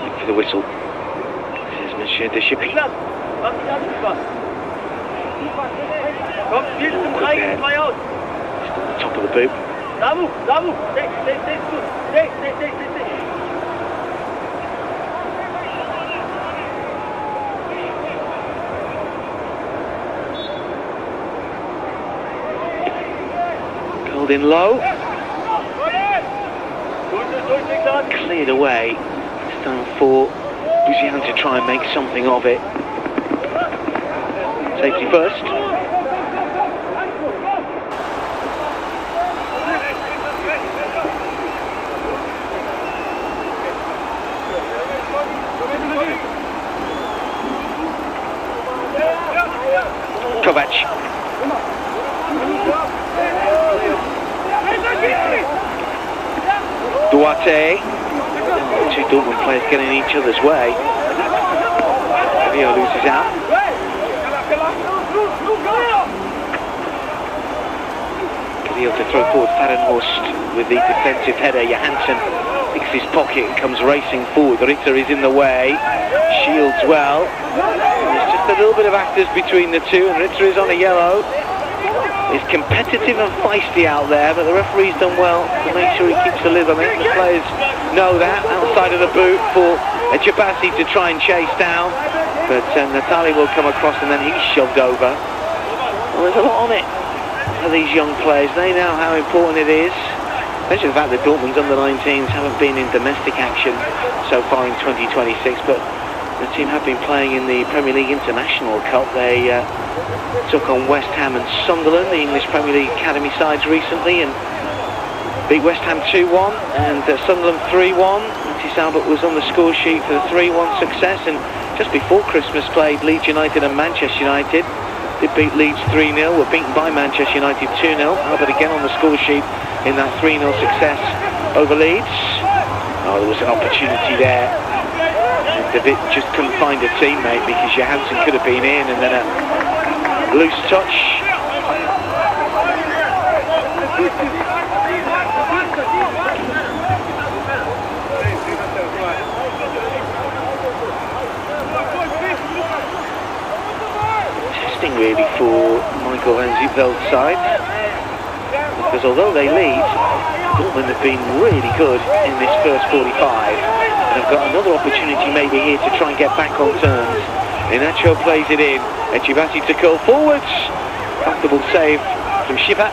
Look for the whistle. This is Monsieur Descheppi. Still on the top of the boot. In low, cleared away. It's time for Buzian to try and make something of it. Safety first. Kovac. Duarte. Two Dortmund players getting in each other's way. Leo loses out. Leo to throw forward Fahrenhorst with the defensive header. Johansson picks his pocket and comes racing forward. Ritter is in the way. Shields well. There's just a little bit of actors between the two, and Ritter is on a yellow. It's competitive and feisty out there, but the referee's done well to make sure he keeps the lid on it. The players know that. Outside of the boot for Echebassi to try and chase down, but Natali will come across and then he's shoved over. Well, there's a lot on it for these young players. They know how important it is, especially the fact that Dortmund's under-19s haven't been in domestic action so far in 2026, but the team have been playing in the Premier League International Cup. They took on West Ham and Sunderland, the English Premier League Academy sides recently, and beat West Ham 2-1 and Sunderland 3-1. Mathis Albert was on the score sheet for the 3-1 success, and just before Christmas played Leeds United and Manchester United. Did beat Leeds 3-0, were beaten by Manchester United 2-0. Albert again on the score sheet in that 3-0 success over Leeds. Oh, there was an opportunity there. David just couldn't find a teammate because Johansson could have been in, and then a loose touch. Testing really for Michael Van Zieveld's side, because although they lead, Dortmund have been really good in this first 45. And have got another opportunity maybe here to try and get back on terms. Inacho plays it in. Echebassi to curl forwards. Comfortable save from Shiva.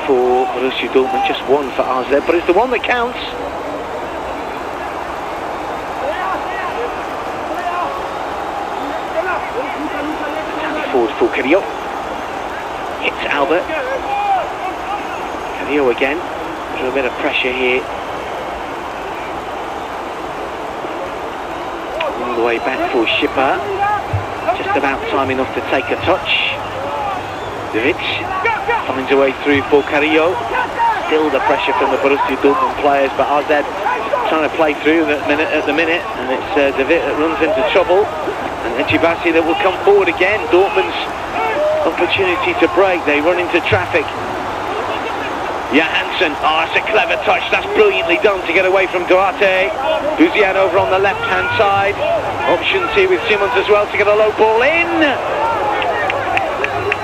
for Borussia Dortmund, just one for AZ, but it's the one that counts. Forward for Carrillo. Hits Albert. Carrillo again. A little bit of pressure here. All the way back for Schipper. Just about time enough to take a touch. Vic finds a way through for Carrillo. Still the pressure from the Borussia Dortmund players, but AZ trying to play through at the minute, and it's De Witt that runs into trouble. And Echibasi that will come forward again. Dortmund's opportunity to break. They run into traffic. Johansson. Oh, that's a clever touch. That's brilliantly done to get away from Duarte. Buzian over on the left-hand side. Options here with Simons as well to get a low ball in.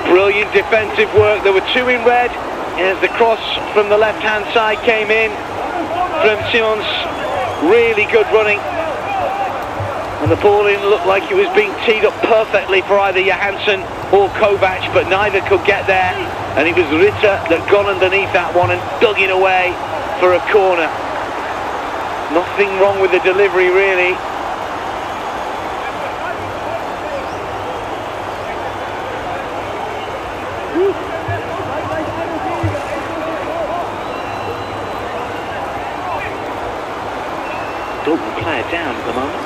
Brilliant defensive work. There were two in red as the cross from the left-hand side came in from Simons. Really good running. And the ball in looked like it was being teed up perfectly for either Johansson or Kovac, but neither could get there. And it was Ritter that got underneath that one and dug it away for a corner. Nothing wrong with the delivery, really. Dortmund player down at the moment.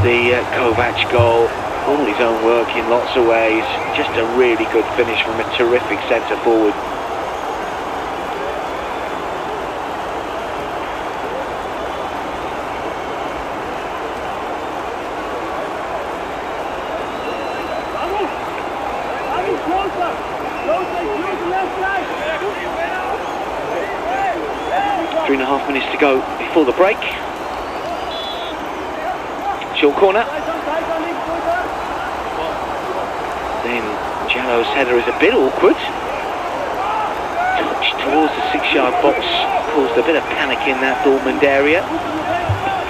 The Kovac goal, all his own work in lots of ways, just a really good finish from a terrific centre forward. Three and a half minutes to go before the break. Short corner. Then Jallo's header is a bit awkward. Touch towards the 6-yard box caused a bit of panic in that Dortmund area.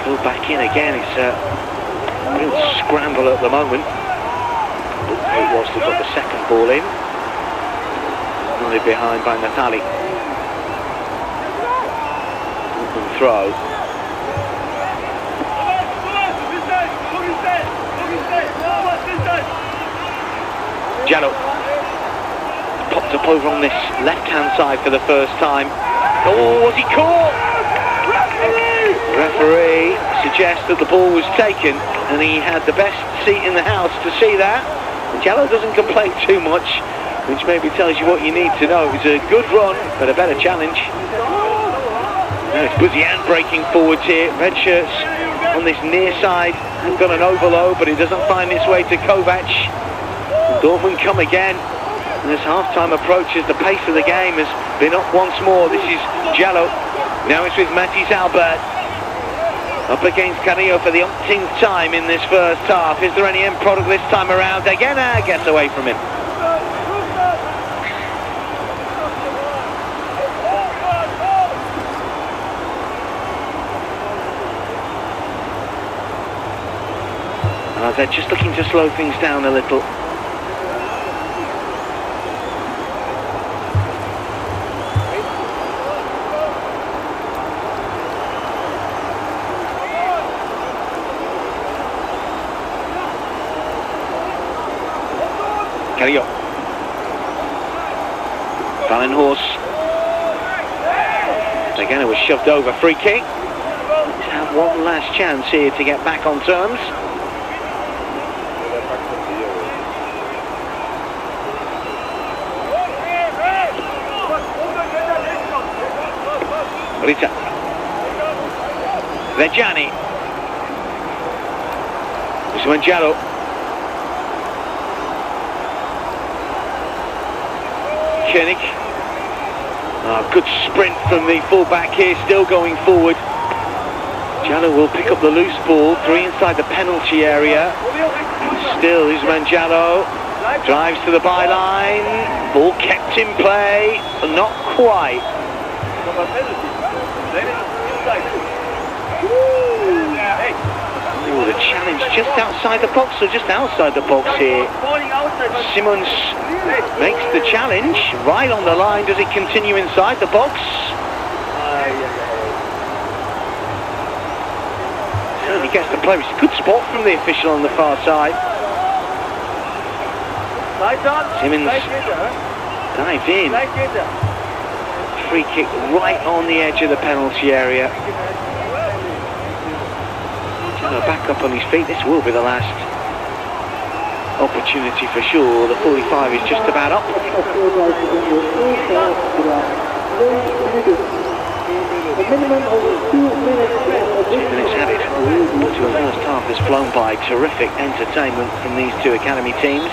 Go back in again. It's a real scramble at the moment. It was to put the second ball in. Nodded behind by Natali. Dortmund throw. Jallo popped up over on this left-hand side for the first time. Oh, was he caught? The referee suggests that the ball was taken, and he had the best seat in the house to see that. And Jallo doesn't complain too much, which maybe tells you what you need to know. It was a good run, but a better challenge. Now it's Buzian breaking forwards here. Red shirts on this near side have got an overload, but it doesn't find its way to Kovac. Dortmund come again, and as half-time approaches, the pace of the game has been up once more. This is Jallo. Now it's with Matthijs Albert. Up against Carrillo for the umpteenth time in this first half. Is there any end product this time around? Again, gets away from him. They're just looking to slow things down a little. Carrillo. Valenhorst. Again, it was shoved over. Free kick. Let's have one last chance here to get back on terms. Rita. Vejani. This is Jallo. Koenig. Good sprint from the fullback here, still going forward. Jallo will pick up the loose ball, 3 inside the penalty area. Still Usman Jallo drives to the byline. Ball kept in play, but not quite. Oh, the challenge just outside the box, or just outside the box here. Simmons makes the challenge, right on the line. Does it continue inside the box? Certainly gets the play. It's a good spot from the official on the far side. Simmons dives in. Free kick right on the edge of the penalty area. Back up on his feet. This will be the last opportunity for sure. The 45 is just about up. 2 minutes had it to the first half has flown by. Terrific entertainment from these two academy teams.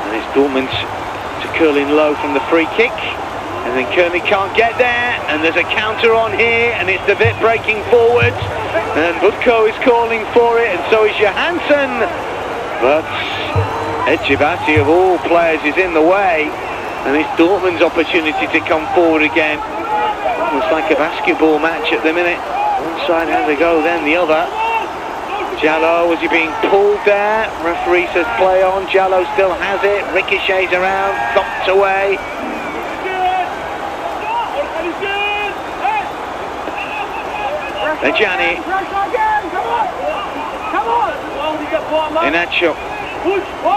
And it's Dortmund to curl in low from the free kick. And then Kearney can't get there, and there's a counter on here, and it's the bit breaking forward, and Budko is calling for it, and so is Johansson, but Ejibati of all players is in the way, and it's Dortmund's opportunity to come forward again. It's like a basketball match at the minute. One side has a go, then the other. Jallo, was he being pulled there? Referee says play on. Jallo still has it, ricochets around, thumped away. Gianni Inacho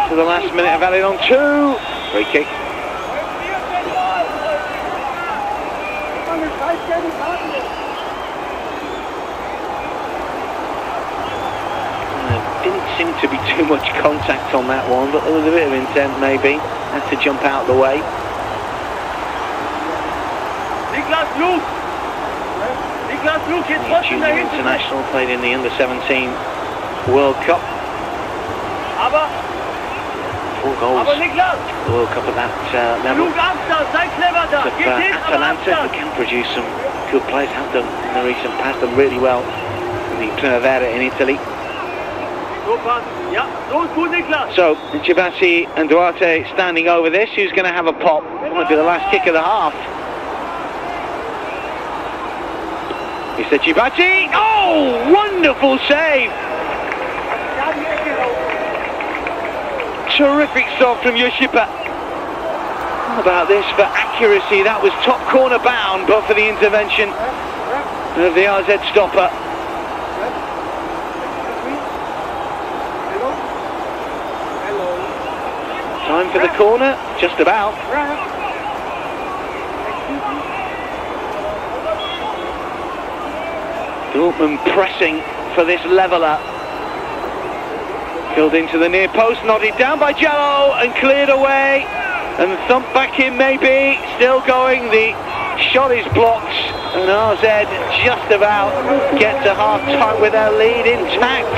to the last minute of added on 2. Free kick. Didn't seem to be too much contact on that one, but there was a bit of intent maybe. Had to jump out of the way. Junior international, played in the under-17 World Cup. 4 goals the World Cup at that level. Atalanta, who can produce some good players, have done in the recent past, done really well in the Primavera in Italy. So, Ejibati and Duarte standing over this. Who's going to have a pop? Might be the last kick of the half. It's Ejibati. Oh, wonderful save! Terrific stop from Yoshipa. How about this for accuracy? That was top corner bound, but for the intervention of the RZ stopper. Time for the corner, just about. Dortmund pressing for this leveller. Killed into the near post, nodded down by Jallo and cleared away. And thumped back in maybe, still going, the shot is blocked. And RZ just about get to half-time with their lead intact.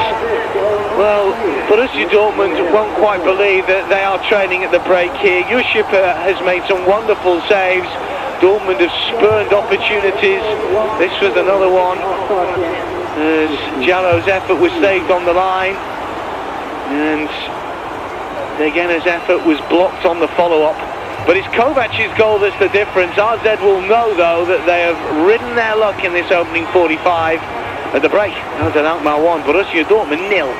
Well, Borussia Dortmund won't quite believe that they are training at the break here. Yoshipa has made some wonderful saves. Dortmund have spurned opportunities. This was another one. As Jallo's effort was saved on the line. And Degena's effort was blocked on the follow-up. But it's Kovac's goal that's the difference. RZ will know, though, that they have ridden their luck in this opening 45 at the break. RZ Alkmaar 1, Borussia Dortmund 0.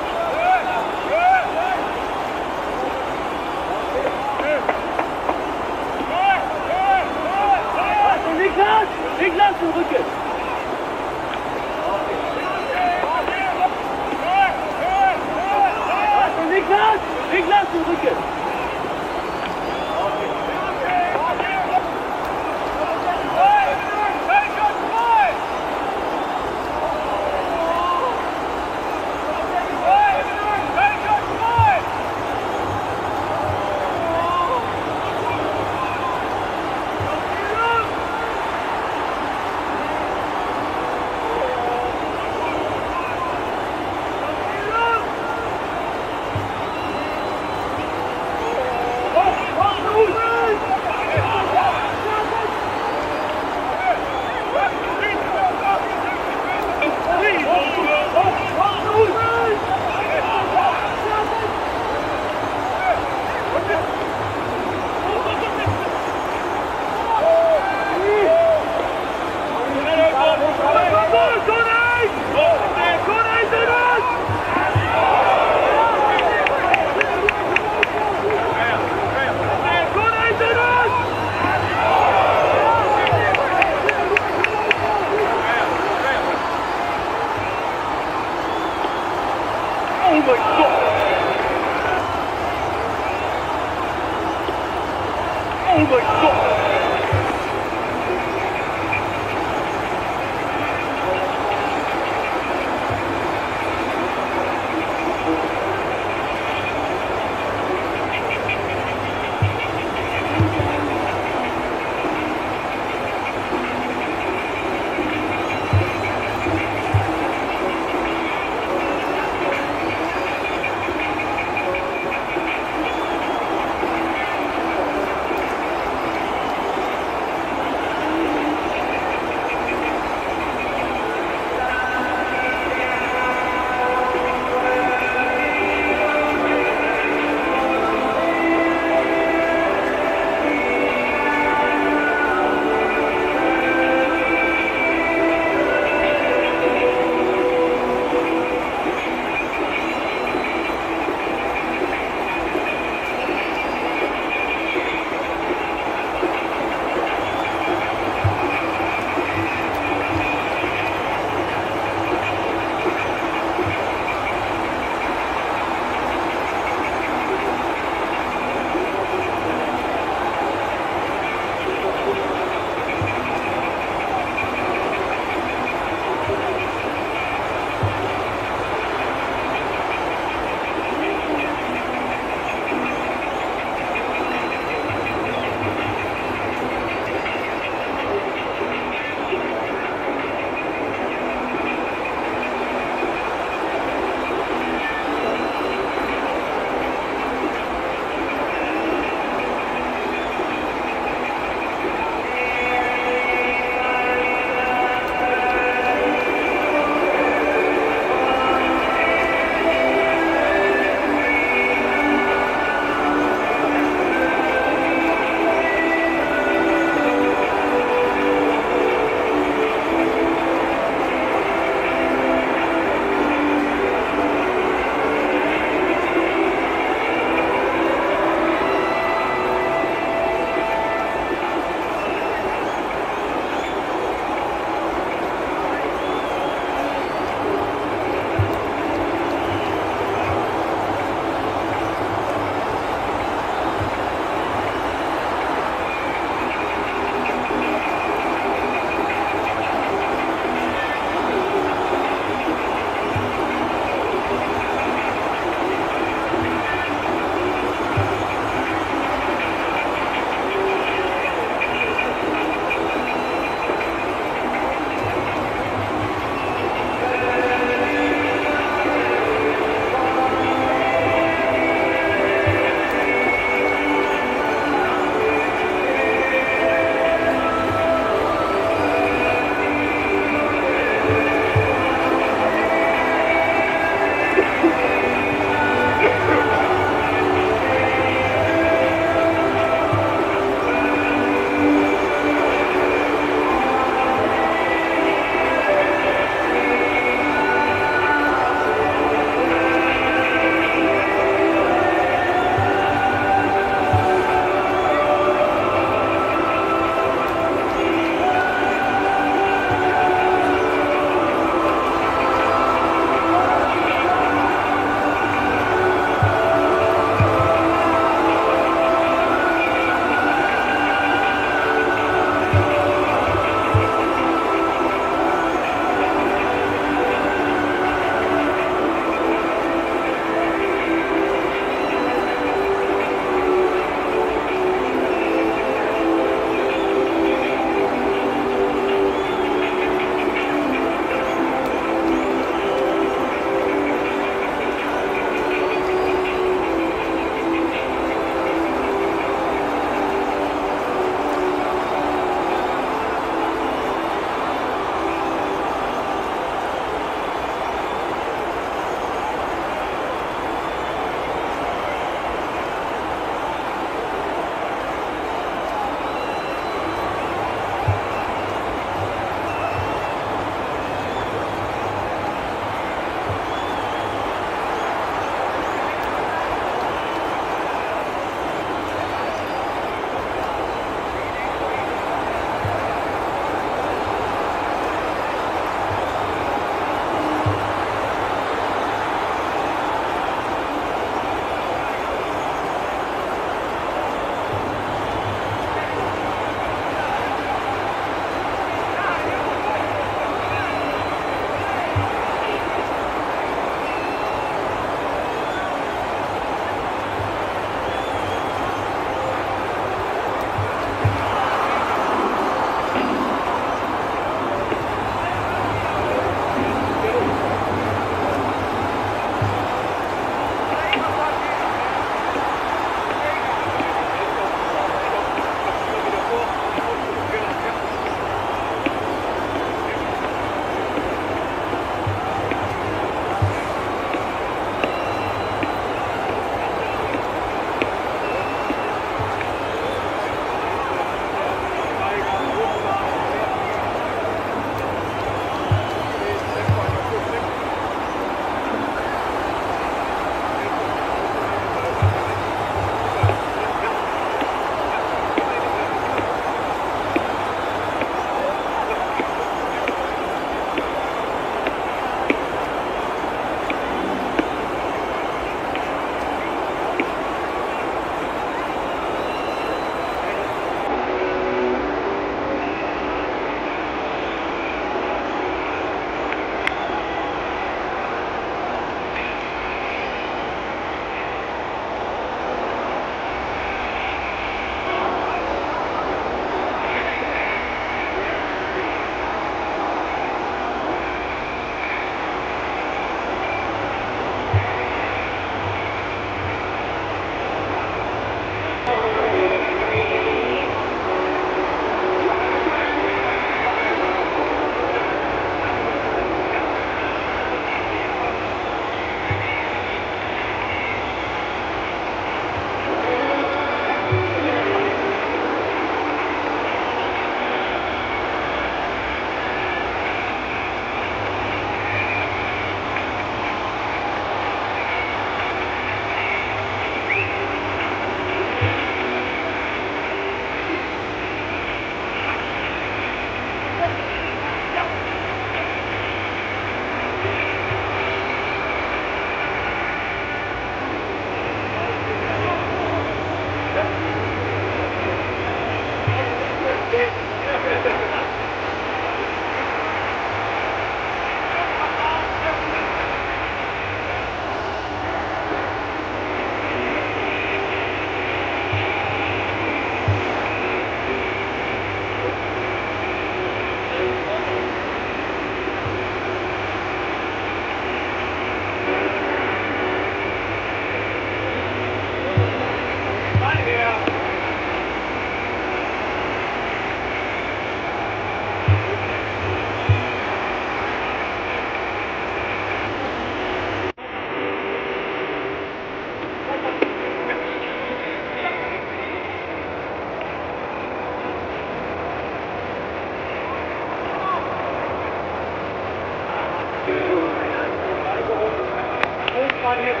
Welcome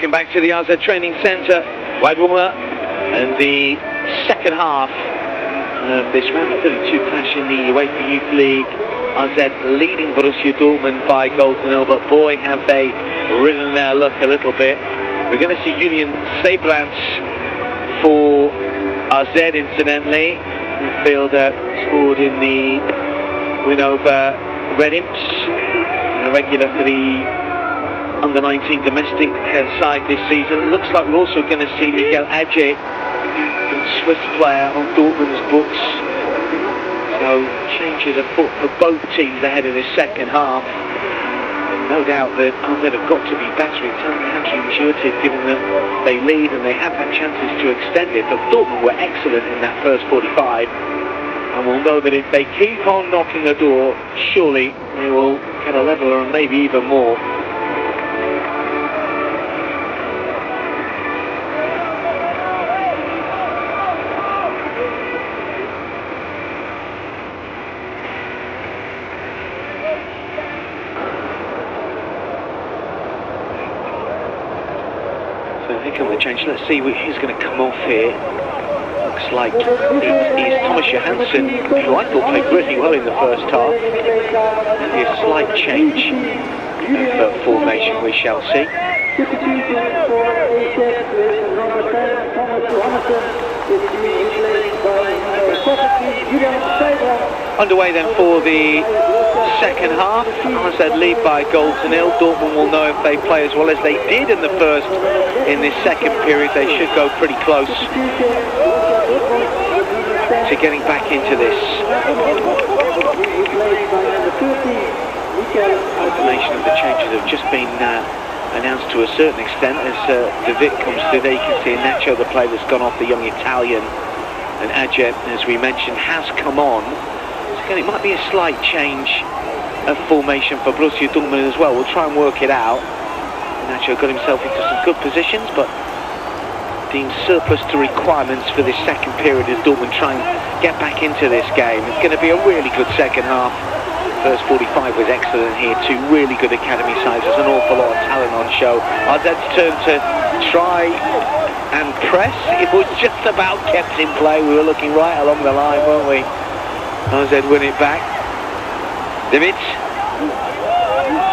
back to the AZ Training Centre, wide warmer, and the second half of this round of 32 clash in the UEFA Youth League. AZ leading Borussia Dortmund by goal to nil, but boy have they ridden their luck a little bit. We're going to see Julian Sebrants for AZ, incidentally. Midfielder scored in the win over Red Imps, a regular for the under-19 domestic side this season. Looks like we're also going to see Miguel Adje, the Swiss player, on Dortmund's books. So changes afoot for both teams ahead of this second half. And no doubt that AZ have got to be better in counterintuitive, given that they lead and they have had chances to extend it. But Dortmund were excellent in that first 45. And we'll know that if they keep on knocking the door, surely they will get a leveler and maybe even more. So here come the change. Let's see who's going to come off here. Looks like it is Thomas Johansson, who I thought played really well in the first half. Maybe a slight change of formation, we shall see. Underway then for the second half. AZ lead by goal to nil. Dortmund will know if they play as well as they did in the first. In this second period, they should go pretty close to getting back into this. Confirmation of the changes have just been announced to a certain extent as De Witt comes through. There you can see Nacho, the player that's gone off, the young Italian, and Adje, as we mentioned, has come on. So again, it might be a slight change of formation for Borussia Dortmund as well. We'll try and work it out. Nacho got himself into some good positions, but deemed surplus to requirements for this second period as Dortmund try and get back into this game. It's going to be a really good second half. First 45 was excellent here. Two really good academy sides. There's an awful lot of talent on show. AZ's turn to try and press. It was just about kept in play. We were looking right along the line, weren't we? AZ win it back. De Witt.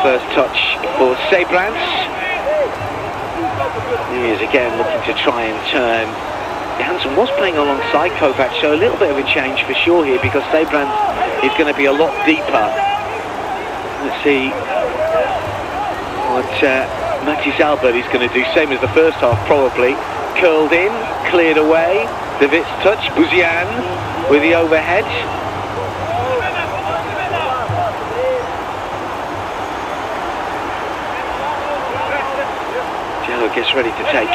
First touch for Sebrants. He is again looking to try and turn. Johansson was playing alongside Kovac, so a little bit of a change for sure here, because Sebrants is going to be a lot deeper. Let's see what Matis Albert is going to do. Same as the first half, probably. Curled in, cleared away. De Witt's touch. Buzian with the overhead. Jello gets ready to take.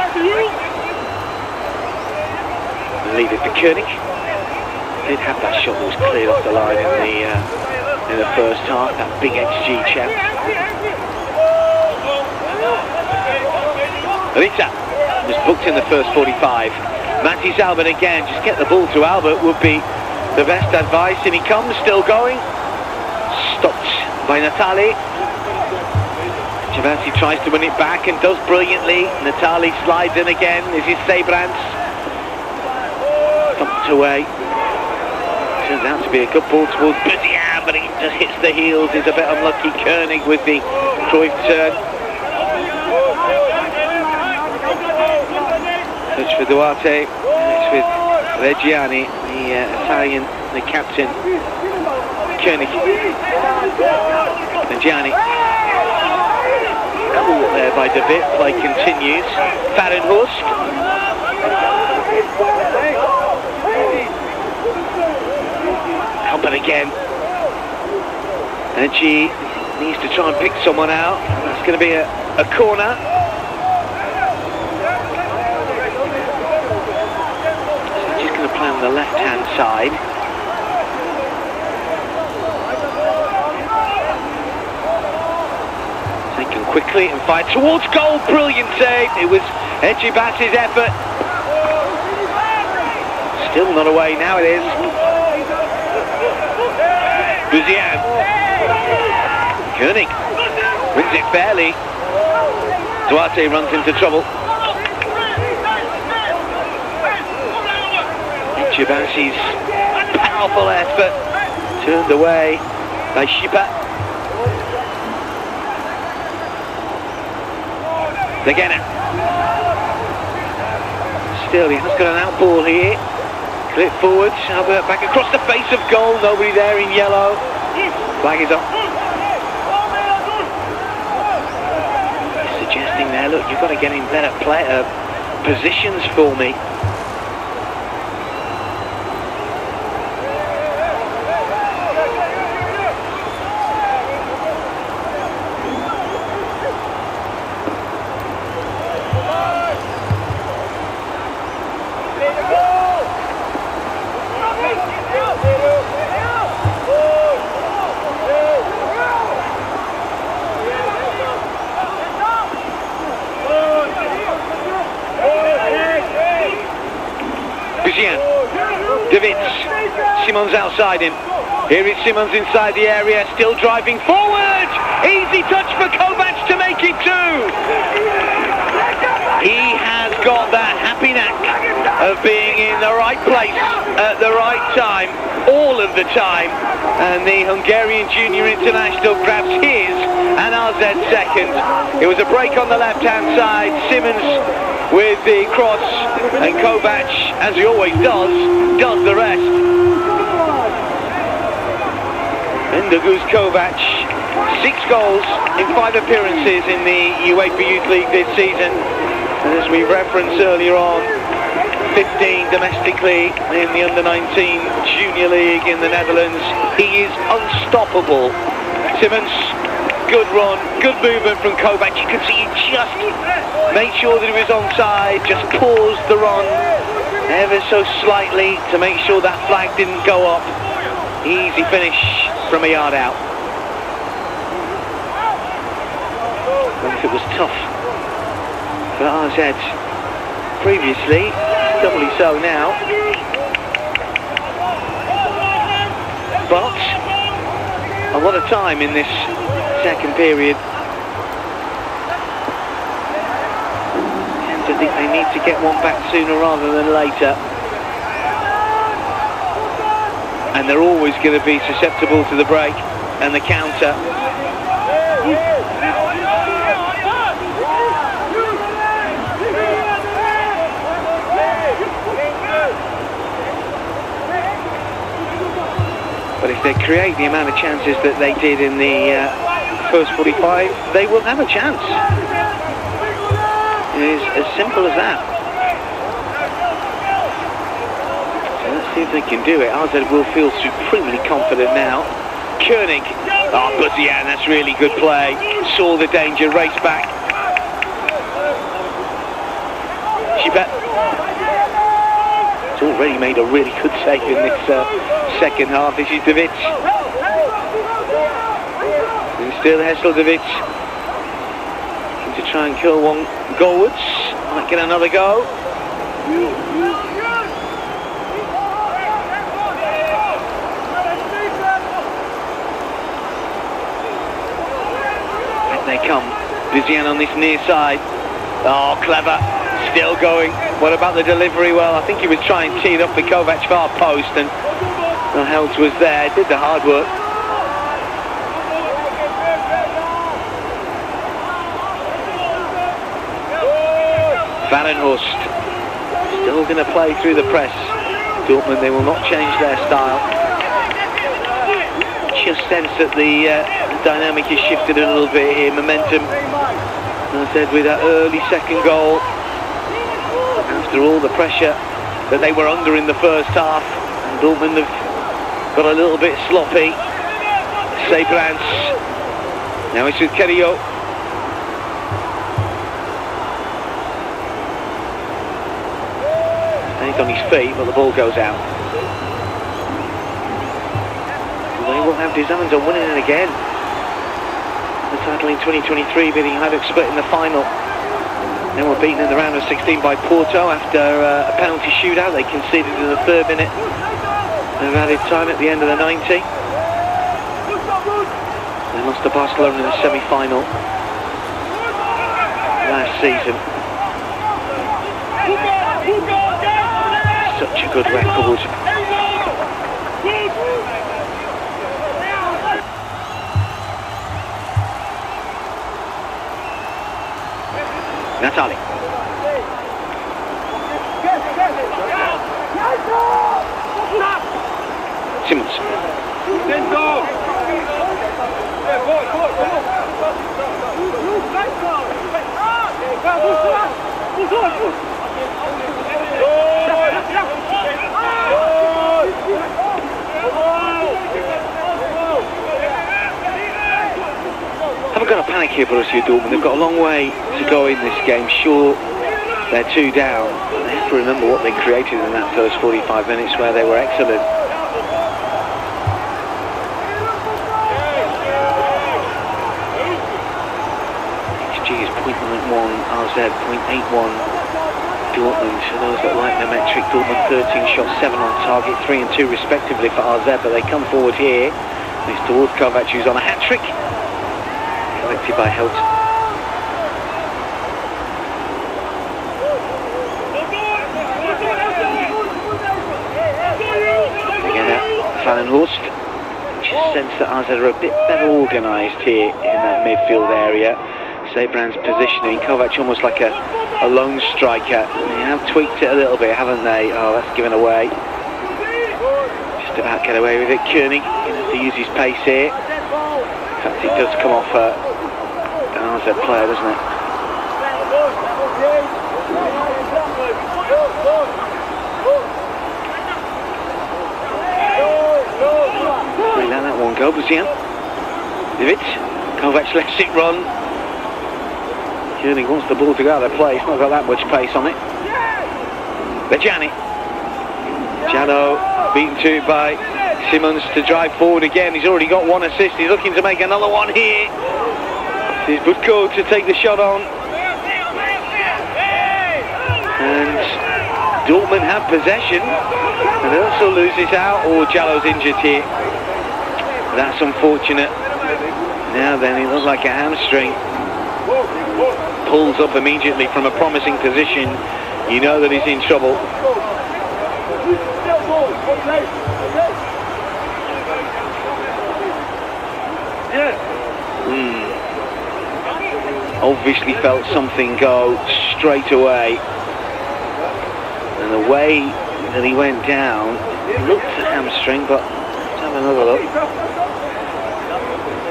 Leave it for Koenig. Did have that shot that was cleared off the line in the first half. That big XG chap. Rita was booked in the first 45. Matis Albert again. Just get the ball to Albert would be the best advice. And he comes, still going. Stopped by Natali. Javasi tries to win it back and does brilliantly. Natali slides in again. This is Sebrants. Thumped away. Turns out to be a good ball towards Buzian, but he just hits the heels. He's a bit unlucky. Koenig with the Cruyff turn. Touch for Duarte. It's with Reggiani, the Italian, the captain. Koenig. Reggiani. Caught there by De Witt. Play continues. Fahrenhorst. But again, Energy needs to try and pick someone out. That's going to be a corner. So he's just going to play on the left-hand outside. Taken quickly and fired towards goal. Brilliant save. It was Echibasi's effort. Still not away. Now it is. Buzian. Koenig wins it fairly. Duarte runs into trouble. Echibasi's powerful effort turned away by Shipa. Again. Still, he has got an outball here. Clip forward, Albert back across the face of goal. Nobody there in yellow. Flag is up. Suggesting there, look, you've got to get in better positions for me. Simons outside him. Here is Simons inside the area, still driving forward. Easy touch for Kovac to make it two. He has got that happy knack of being in the right place at the right time, all of the time. And the Hungarian junior international grabs his and RZ's second. It was a break on the left-hand side. Simons with the cross, and Kovac, as he always does the rest. Endoguz Kovac, 6 goals in 5 appearances in the UEFA Youth League this season. And as we referenced earlier on, 15 domestically in the Under-19 Junior League in the Netherlands. He is unstoppable. Simons, good run, good movement from Kovac. You can see he just made sure that he was onside, just paused the run ever so slightly to make sure that flag didn't go up. Easy finish from a yard out. And if it was tough for RZ previously, doubly so now. But a lot of time in this second period. And I think they need to get one back sooner rather than later. And they're always going to be susceptible to the break and the counter. But if they create the amount of chances that they did in the first 45, they will have a chance. It is as simple as that. So let's see if they can do it. RZ will feel supremely confident now. Koenig. Oh, Buzian, that's really good play. Saw the danger, raced back. Shibet. It's already made a really good save in this second half. This is Davic. And still Hesseldavic. To try and kill one goalwards. Might get another go. And they come. Buzian on this near side. Oh, clever. Still going. What about the delivery? Well, I think he was trying to tee it up for Kovac far post, and the Helt was there, did the hard work. Varenhorst still going to play through the press. Dortmund, they will not change their style. Just sense that the dynamic has shifted a little bit here. Momentum, as I said, with that early second goal. After all the pressure that they were under in the first half, and Dortmund have got a little bit sloppy. Sebrans. Now it's with Kerio. He's on his feet, but the ball goes out. have designs on winning it again. The title in 2023, beating Hajduk Split in the final. They were beaten in the round of 16 by Porto after a penalty shootout. They conceded in the 3rd minute of added time at the end of the 90. They lost to Barcelona in the semi-final last season. Such a good record. Natali. Simmons. Haven't got to panic here, Borussia Dortmund. They've got a long way to go in this game. Sure, they're 2 down. They have to remember what they created in that first 45 minutes where they were excellent. XG is 0.91, RZ 0.81. Dortmund, for those that like the metric, Dortmund 13 shots, 7 on target, 3 and 2 respectively for RZ, but they come forward here. It's towards Kovac, who's on a hat-trick. Collected by Helt. Again at Fallenhorst, which sense that RZ are a bit better organised here in that midfield area. Sabran's positioning, Kovac almost like a lone striker. They have tweaked it a little bit, haven't they? Oh, that's given away. Just about get away with it. Koenig to use his pace here. In fact, it does come off an RZ player, doesn't it? We let that one go, Buzian. Divic. Kovac lets it run. Koenig wants the ball to go out of play. He's not got that much pace on it. Bejani. Jano beaten to it by Simmons to drive forward again. He's already got 1 assist. He's looking to make another one here. This is Budko to take the shot on. And Dortmund have possession. And also loses out. Oh, Jallo's injured here. That's unfortunate. Now then, it looks like a hamstring. Pulls up immediately from a promising position. You know that he's in trouble. Obviously felt something go straight away. And the way that he went down, it looked a hamstring, but let's have another look.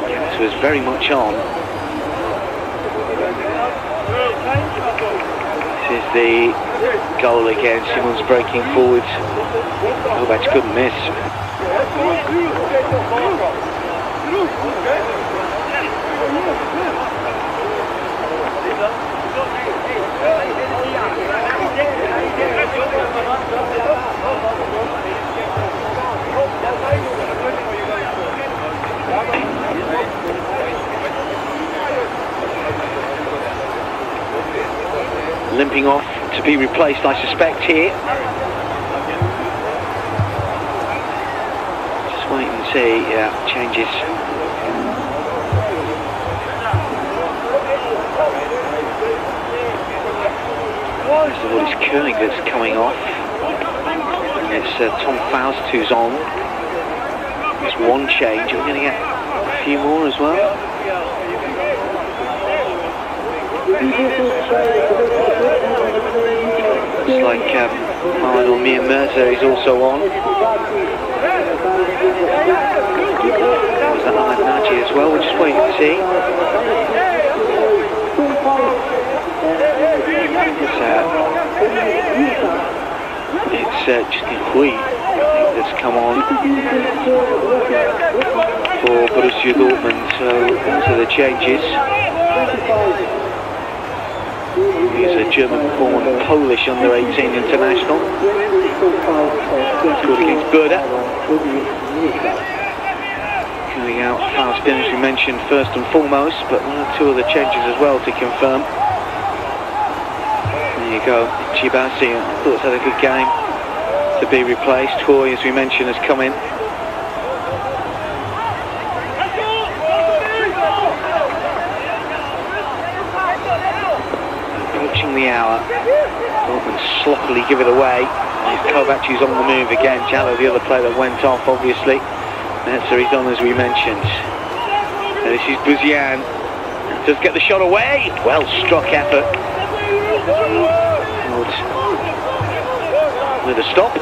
This was very much on. This is the goal again. Simmons breaking forward. Kovac couldn't miss. Limping off to be replaced, I suspect, here. Just wait and see. Yeah, changes. First of all, it's Koenig that's coming off. It's Tom Faust who's on. It's one change. We're going to get a few more as well. Looks like Arnold Mir Mirza is also on. Was that Ahmed Naji as well? We'll just wait and see. It's Justin Hui, I think, that's come on for Borussia Dortmund. So those are the changes. He's a German-born Polish under-18 international. Scored against Burda. Carrying out Palestine, as we mentioned, first and foremost, but one or two other changes as well to confirm. There you go, Chibasi, I thought he's had a good game to be replaced. Hoy, as we mentioned, has come in. Approaching the hour. Dortmund sloppily give it away. Kovac is on the move again. Jallo, the other player that went off, obviously. Metzer is on, as we mentioned. And this is Buzian. Does get the shot away. Well struck effort. With a stop.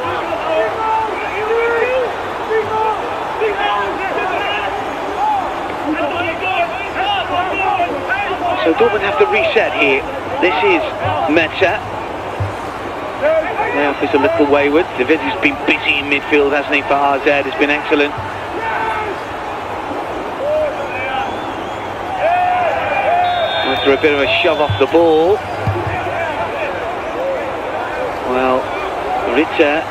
So Dortmund have to reset here. This is Metzer. Layoff is a little wayward. David has been busy in midfield, hasn't he, for AZ? It's been excellent. After a bit of a shove off the ball. Well, Ritter,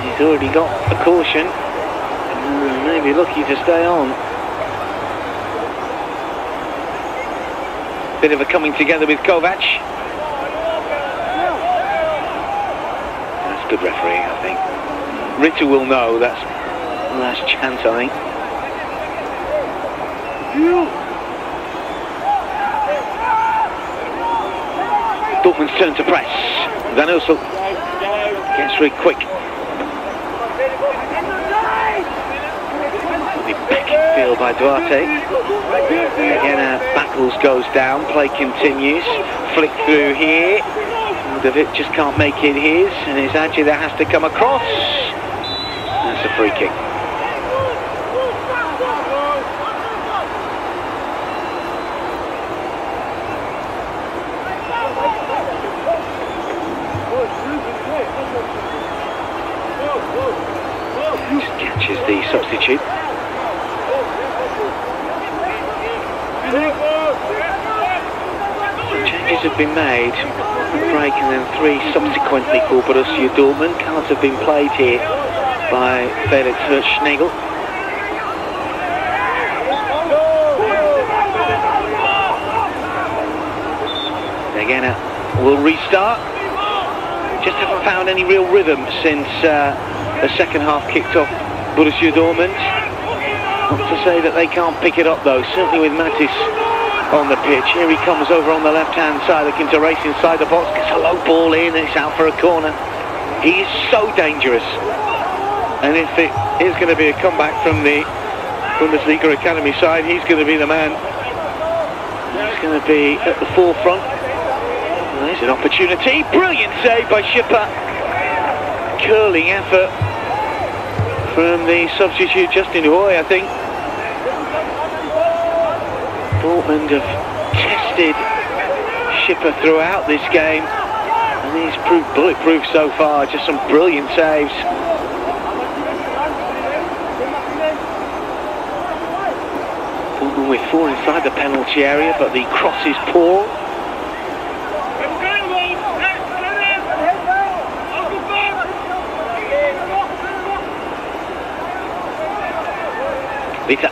he's already got a caution. Maybe lucky to stay on. Bit of a coming together with Kovac. That's good refereeing, I think. Ritter will know that's the last chance, I think. Dortmund's turn to press. Van Ursel gets very quick. Back in field by Duarte. Again, Battles goes down. Play continues. Flick through here. David just can't make it his, and it's Adji that has to come across. That's a free kick. Just catches the substitute. Changes have been made. A break and then three subsequently for Borussia Dortmund. Cards have been played here by Felix Hirschnagel. Again, we'll restart. Just haven't found any real rhythm since the second half kicked off Borussia Dortmund. Not to say that they can't pick it up though, certainly with Mattis on the pitch. Here he comes over on the left-hand side, looking to race inside the box, gets a low ball in, and it's out for a corner. He is so dangerous. And if it is going to be a comeback from the Bundesliga Academy side, he's going to be the man. He's going to be at the forefront. Well, there's an opportunity. Brilliant save by Schipper. Curling effort from the substitute Justin Hoy, I think. Dortmund have tested Schipper throughout this game, and he's proved bulletproof so far. Just some brilliant saves. Dortmund with four inside the penalty area, but the cross is poor. Vita.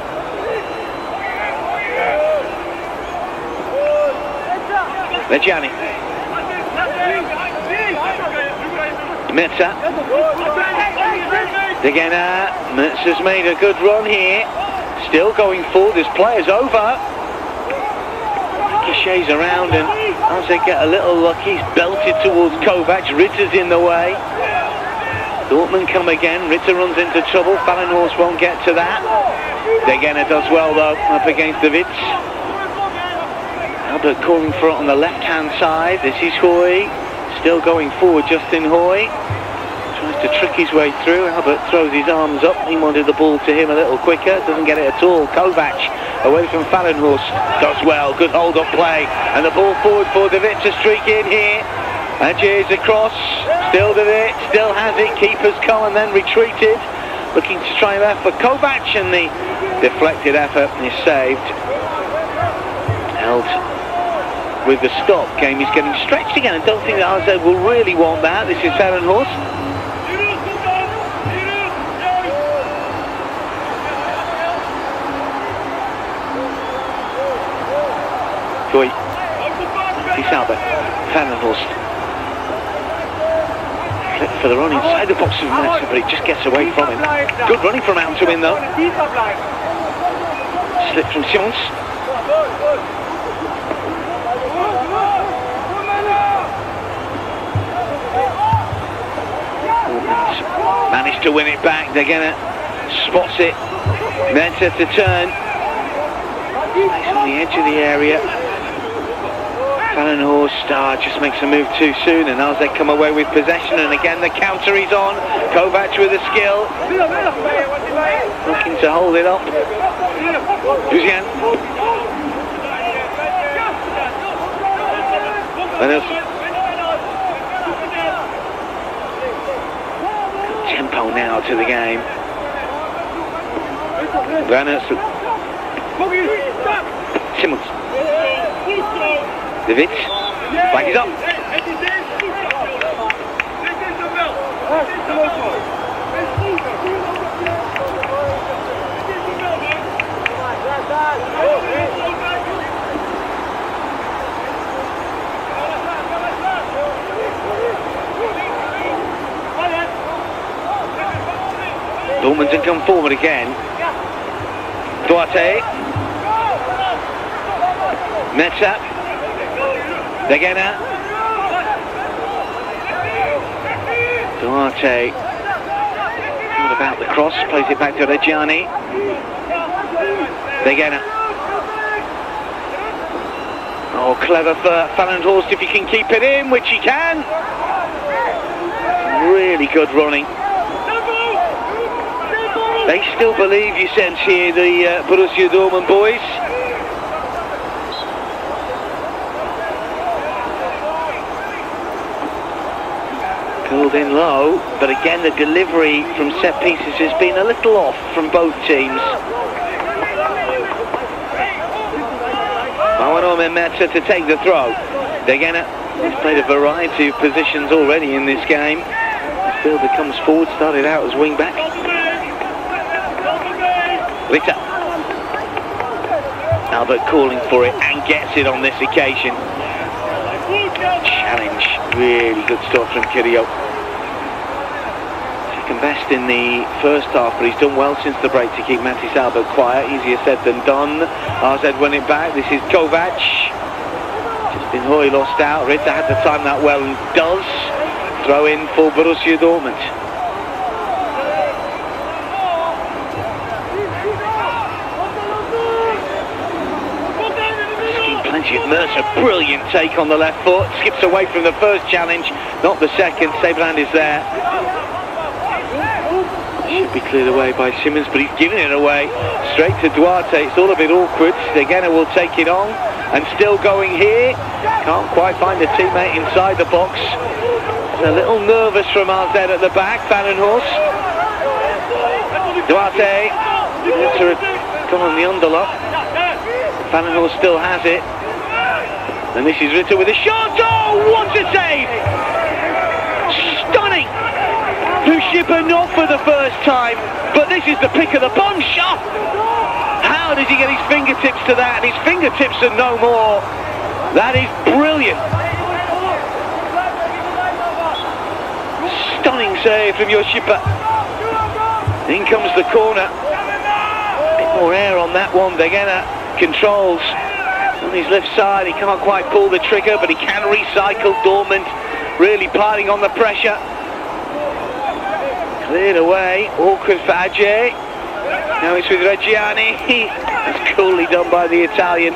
Lejani. Metzer. Degena. Metzer's made a good run here. Still going forward. This player's over. Ricochets around, and as they get a little lucky, he's belted towards Kovac. Ritter's in the way. Dortmund come again. Ritter runs into trouble. Fallenhorst won't get to that. Degena does well though, up against the Witz. Albert calling for it on the left-hand side. This is Hoy. Still going forward, Justin Hoy. Tries to trick his way through. Albert throws his arms up. He wanted the ball to him a little quicker. Doesn't get it at all. Kovac away from Fallenhorst. Does well. Good hold-up play. And the ball forward for De Wit to streak in here. Adji is across. Still De Wit. Still has it. Keeper's come and then retreated. Looking to try and left for Kovac, and the deflected effort is saved. Held with the stop. Game is getting stretched again. I don't think that AZ will really want that. This is Fallenhorst. Goy. He's Albert. Van den Horst. For the run inside the box of Metzer, but it just gets away from him. Good running from out to win though. Slip from Simons. Managed to win it back. De Genne spots it. Metzer to turn. Stays on the edge of the area. Van den Horst just makes a move too soon, and as they come away with possession, and again the counter is on. Kovac with a skill, looking to hold it up. Juzian. Good tempo now to the game. Werner. Simons. De Wit, back is up. Dortmund to come forward again. Duarte. Metzer. De Genne. Duarte. What about the cross? Plays it back to Reggiani. De Genne. Oh, clever for Van den Horst if he can keep it in, which he can. Really good running. They still believe, you sense here, the Borussia Dortmund boys. Pulled in low, but again the delivery from set pieces has been a little off from both teams. Metzer to take the throw. De Genne has played a variety of positions already in this game. Fielder comes forward, started out as wing back. Ritter. Albert calling for it and gets it on this occasion. Challenge, really good stuff from Kirill. Second best in the first half, but he's done well since the break to keep Matthijs Albert quiet. Easier said than done. RZ won it back. This is Kovac. Just been Hoy lost out. Ritter had to time that well and does. Throw in for Borussia Dortmund. Mercer, brilliant take on the left foot, skips away from the first challenge, not the second. Saberland is there. Should be cleared away by Simons, but he's giving it away straight to Duarte. It's all a bit awkward. De Genne will take it on, and still going here. Can't quite find a teammate inside the box. A little nervous from RZ at the back. Van den Horst. Duarte. Gone on the underlock. Van den Horst still has it. And this is Ritter with a shot. Oh, what a save! Stunning! Schipper not for the first time, but this is the pick of the bunch. Oh, how does he get his fingertips to that? And his fingertips are no more. That is brilliant. Stunning save from your Schipper. In comes the corner. A bit more air on that one. De Genne controls. On his left side, he can't quite pull the trigger, but he can recycle. Dortmund really piling on the pressure. Cleared away, awkward for Adje. Now it's with Reggiani. That's coolly done by the Italian.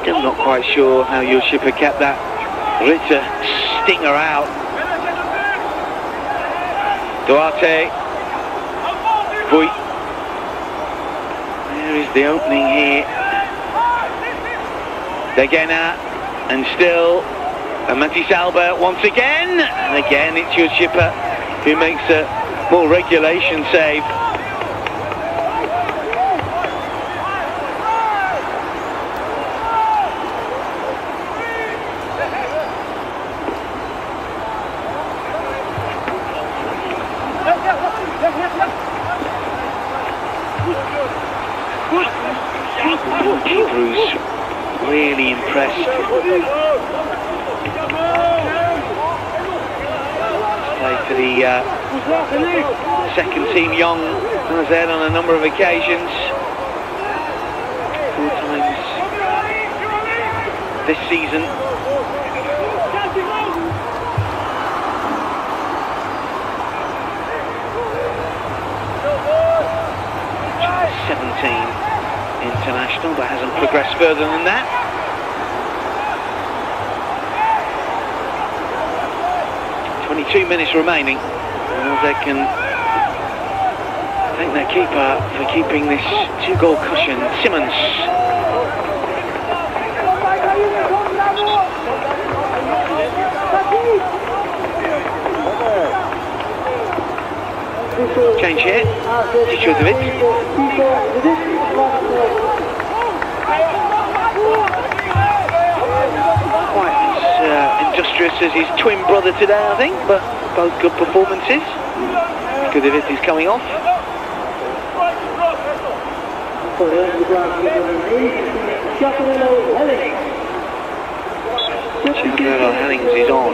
Still not quite sure how your Schipper kept that Ritter stinger out. Duarte. Voigt. There is the opening here. De Genne, and still Matthijs Albert once again. And again it's your Schipper who makes a more regulation save. Played for the second team young AZ on a number of occasions. 4 times this season. 17 international, but hasn't progressed further than that. .22 minutes remaining, and they can thank their keeper for keeping this 2-goal cushion. Simmons. Change here. Dichovic. Quite as industrious as his twin brother today, I think, but both good performances. Dichovic is coming off. Chandler Hellings is on.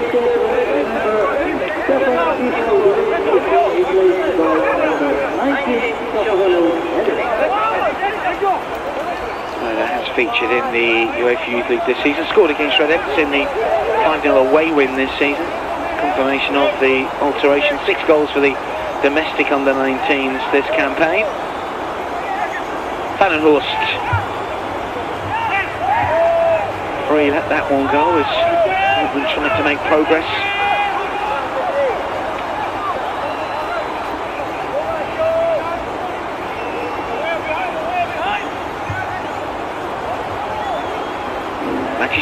That has featured in the UEFA Youth League this season. Scored against Red Evans in the 5-0 away win this season. Confirmation of the alteration. 6 goals for the domestic under-19s this campaign. Van den Horst. Free let that one go as Dortmund trying to make progress.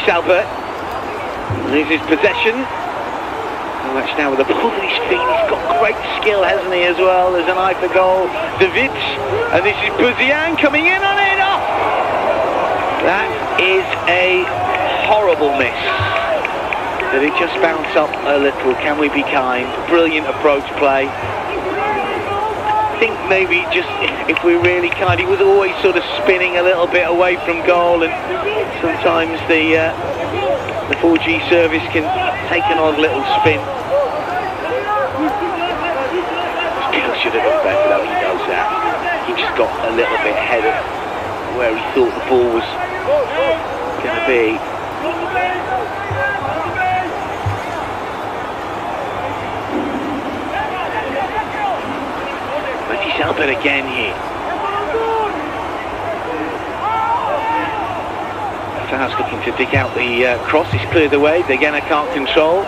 Albert loses possession. Much now with the ball at his feet. He's got great skill, hasn't he, as well? There's an eye for goal. David, and this is Buzian coming in on it. Oh! That is a horrible miss. Did it just bounce up a little? Can we be kind? Brilliant approach play. I think maybe just if we're really kind, he was always sort of spinning a little bit away from goal, and sometimes the 4G service can take an odd little spin. Still should have done better though, he knows that. He just got a little bit ahead of where he thought the ball was going to be. Albert again here. Fowles looking to dig out the cross. He's cleared away. De Gena can't control.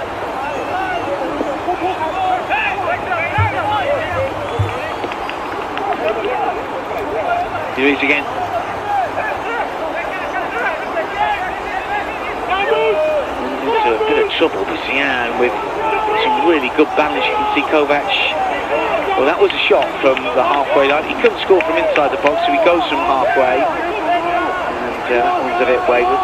Here he is again. Into a bit of trouble, Buzian, with some really good balance. You can see Kovac. Well, that was a shot from the halfway line. He couldn't score from inside the box, so he goes from halfway. And that one's a bit wayward.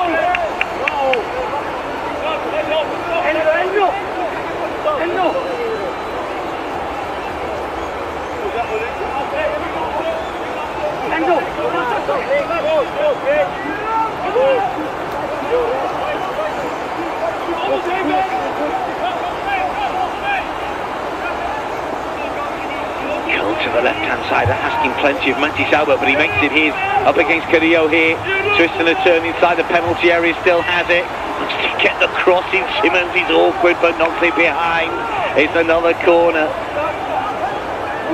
To the left-hand side, asking plenty of Matisse Albert, but he makes it his. Up against Carrillo here. Twist and a turn inside the penalty area, still has it. Wants to get the cross in. Simmons is awkward, but knocks it behind. It's another corner.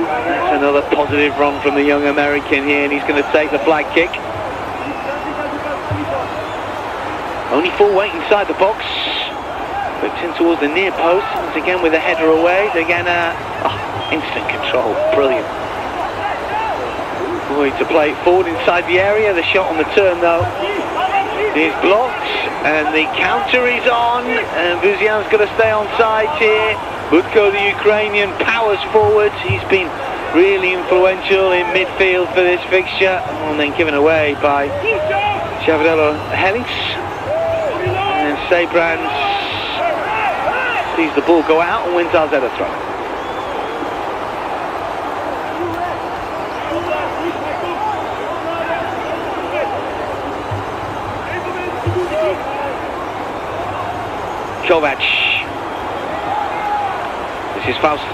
That's another positive run from the young American here, and he's going to take the flag kick. Only 4 wait inside the box. Whipped in towards the near post. Once again with a header away. Again, instant control, brilliant. Boy, to play it forward inside the area. The shot on the turn though is blocked, and the counter is on, and Buzian's got to stay on side here. Budko, the Ukrainian, powers forward. He's been really influential in midfield for this fixture, and then given away by Chandler Hellings. And Sebrans sees the ball go out and wins AZ a throw. Kovac. This is Faust.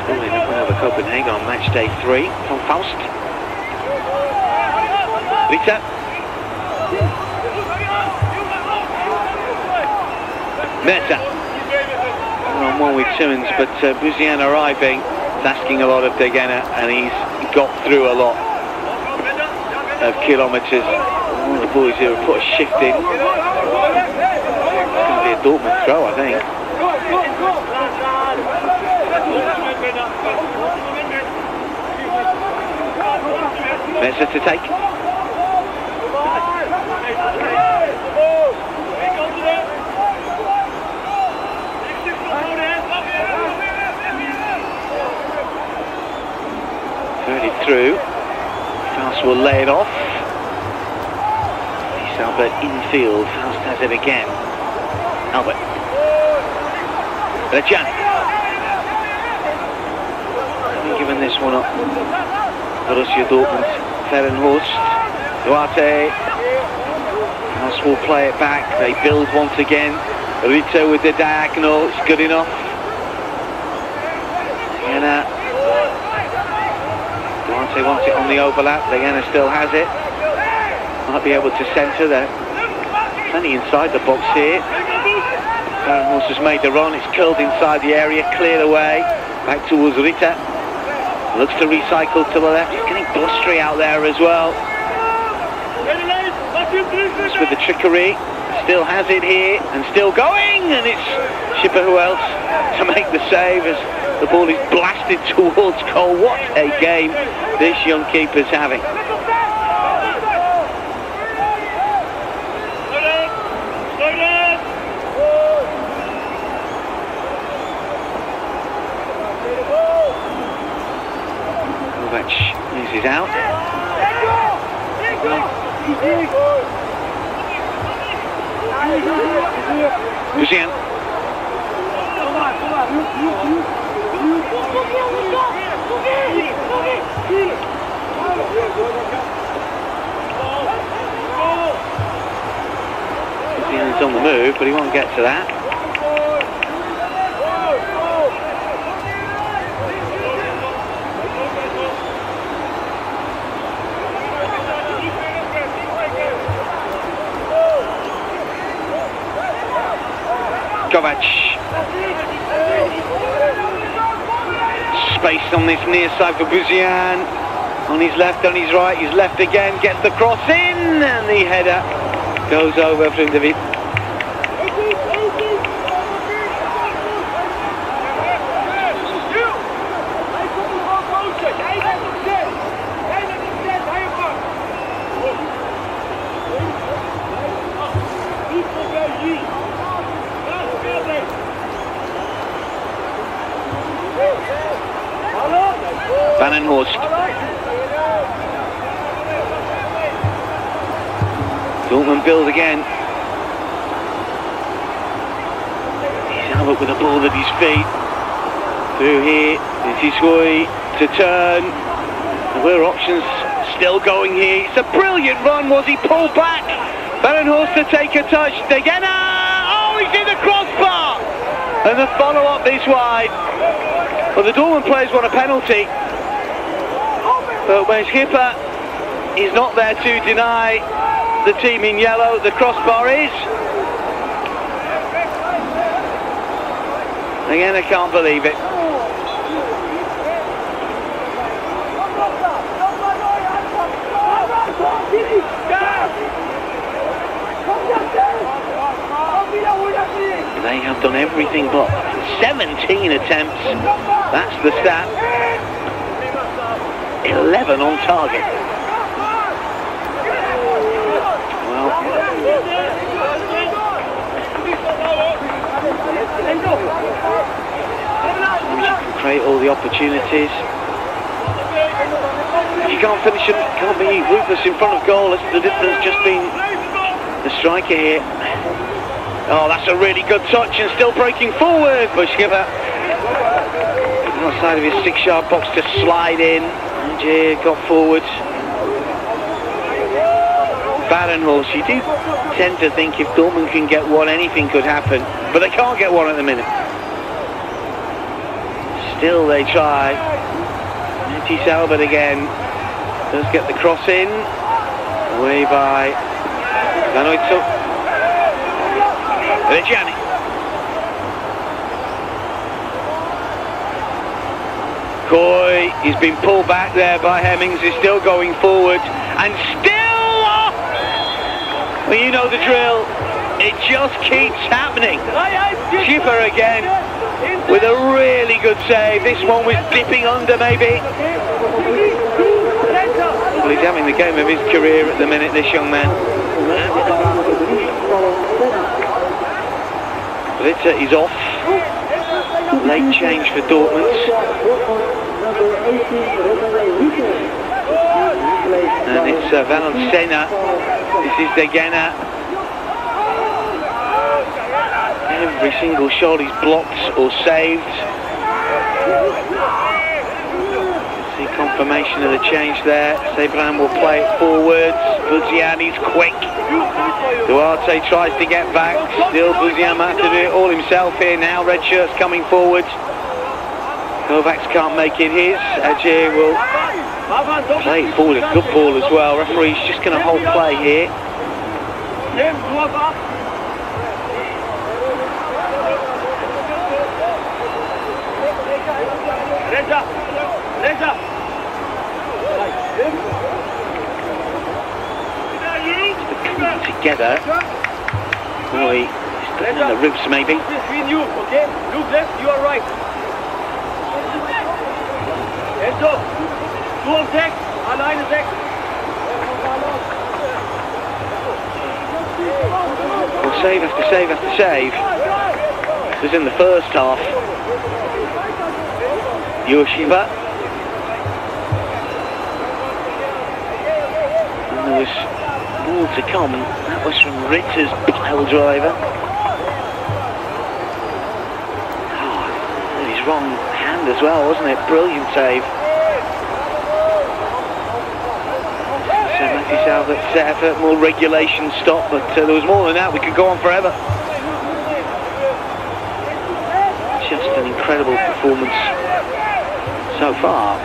Scoring a win over Copenhagen on match day 3 from Faust. Rita. Meta. On one with Simmons, but Buzian arriving. It's asking a lot of Degena, and he's got through a lot of kilometres. One of the boys here have put a shift in. It's going to be a Dortmund throw, I think. Meza to take. Third it through. Faust will lay it off. It's Albert infield. Faust has it again. Albert. Rejan. Giving this one up. Borussia Dortmund. Ferenhorst. Duarte. Faust will play it back. They build once again. Rito with the diagonal. It's good enough. Duarte wants it on the overlap. Degena still has it. Might be able to centre there. Plenty inside the box here. Ferenhorst has made the run. It's curled inside the area, cleared away. Back towards Rita. Looks to recycle to the left. He's getting blustery out there as well. Just with the trickery. Still has it here and still going. And it's Schipper who else to make the save as the ball is blasted towards goal. What a game this young keeper's having. Kovac loses out. Buzian. Buzian's on the move, but he won't get to that. Kovac. Space on this near side for Buzian. On his left, on his right, he's left again, gets the cross in, and the header goes over from David. Ferenhorst. Dortmund build again. He's Albert with the ball at his feet. Through here, Ntisoi to turn. There were options still going here. It's a brilliant run. Was he pulled back? Ferenhorst to take a touch. Degena! Oh, he's in the crossbar! And the follow-up this wide. Well, the Dortmund players want a penalty. But when Schipper is not there to deny the team in yellow, the crossbar is. Again, I can't believe it. They have done everything but 17 attempts. That's the stat. 11 on target. Well, you can create all the opportunities. If you can't finish them, can't be ruthless in front of goal. That's the difference. Just been the striker here. Oh, that's a really good touch and still breaking forward. Schipper outside of his 6-yard box to slide in. And got forward. Badenhorst, you do tend to think if Dortmund can get one, anything could happen, but they can't get one at the minute. Still they try. Nettie Salbert again does get the cross in, away by Vanoitso. Reggiani. Coy, he's been pulled back there by Hemmings, is still going forward, and still off! Well, you know the drill, it just keeps happening. Schiffer again, with a really good save. This one was dipping under maybe. Well, he's having the game of his career at the minute, this young man. Blitzer is off. Late change for Dortmund. And it's Valenciennes. This is Degena. Every single shot he's blocked or saved. See confirmation of the change there. Sebran will play it forwards. Buziani's quick. Duarte tries to get back. Still Buzian has to do it all himself here now. Red shirt's coming forward. Kovacs can't make it his. Ajay will play it forward. A good ball as well. Referee's just going to hold play here. Together. Boy, he's in the ribs maybe. Between you, okay? Look left, you are right. Enzo, du auf 6, alleine 6. Well, save after save after save. This was in the first half. Yoshiba. And there was more to come. That was from Ritter's pile driver. Oh, his wrong hand as well, wasn't it? Brilliant save. So Matthew Salbert's effort, more regulation stop, but there was more than that. We could go on forever. Just an incredible performance so far.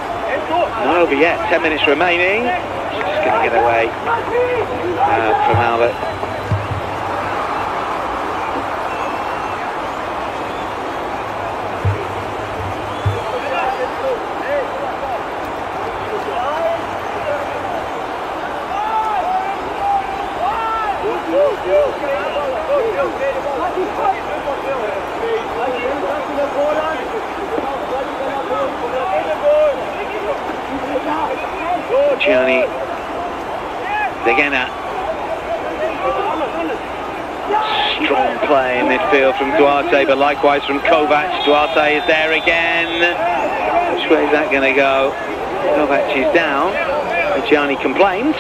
Not over yet. 10 minutes remaining. Just going to get away from Albert. Gianni Degena. Strong play in midfield from Duarte, but likewise from Kovac. Duarte is there again. Which way is that going to go? Kovac is down. Gianni complains.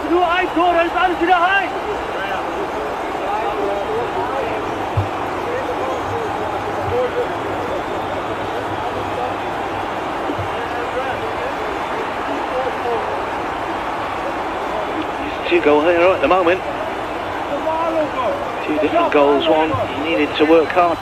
Nur ein Tor, dann ist alles wieder heim. Two-goal hero at the moment. Two different goals, one he needed to work hard.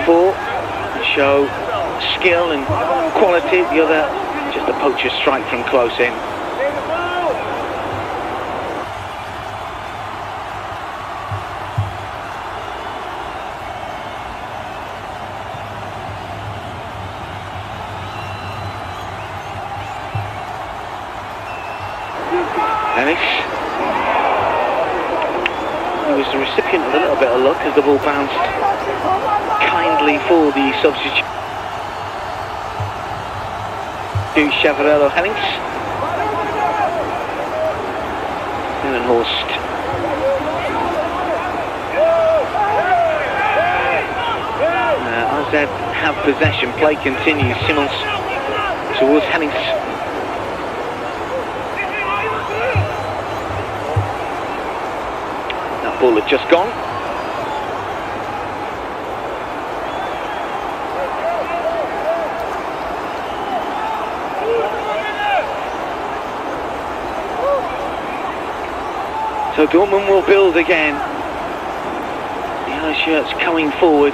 Four show skill and quality, the other just a poacher's strike from close in. He was the recipient of a little bit of luck as the ball bounced kindly for the substitute to Chavarello Hennings. Horst. AZ have possession, play continues. Simmons towards Hennings. That ball had just gone. So Dortmund will build again. The yellow shirts coming forward.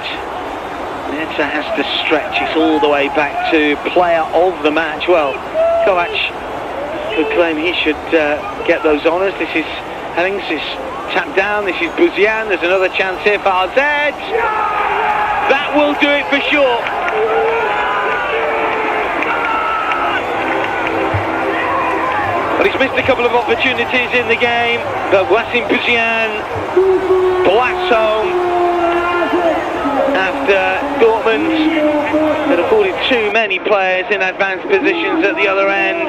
Neta has to stretch. It's all the way back to player of the match. Well, Kovac could claim he should get those honours. This is Hennings, is tapped down. This is Buzian. There's another chance here for AZ. That will do it for sure. But he's missed a couple of opportunities in the game. But Wassim Buzian blasts home after Dortmund had afforded too many players in advanced positions at the other end.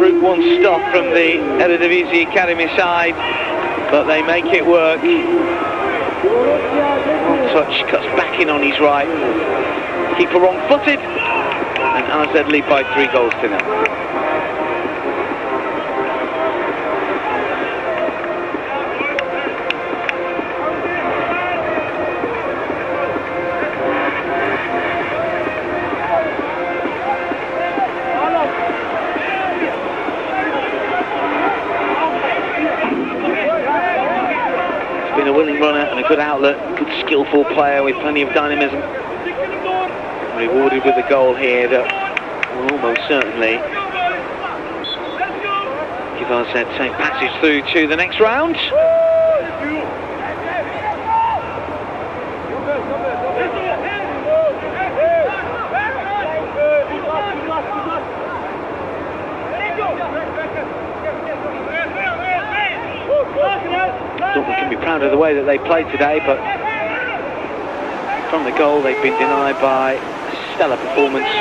Route 1 stop from the Eredivisie Academy side, but they make it work. One touch, cuts back in on his right. Keeper wrong-footed, and AZ lead by 3-0. A willing runner and a good outlet, good skillful player with plenty of dynamism. Rewarded with a goal here that will almost certainly give AZ safe passage through to the next round. Dortmund can be proud of the way that they played today, but from the goal they've been denied by a stellar performance.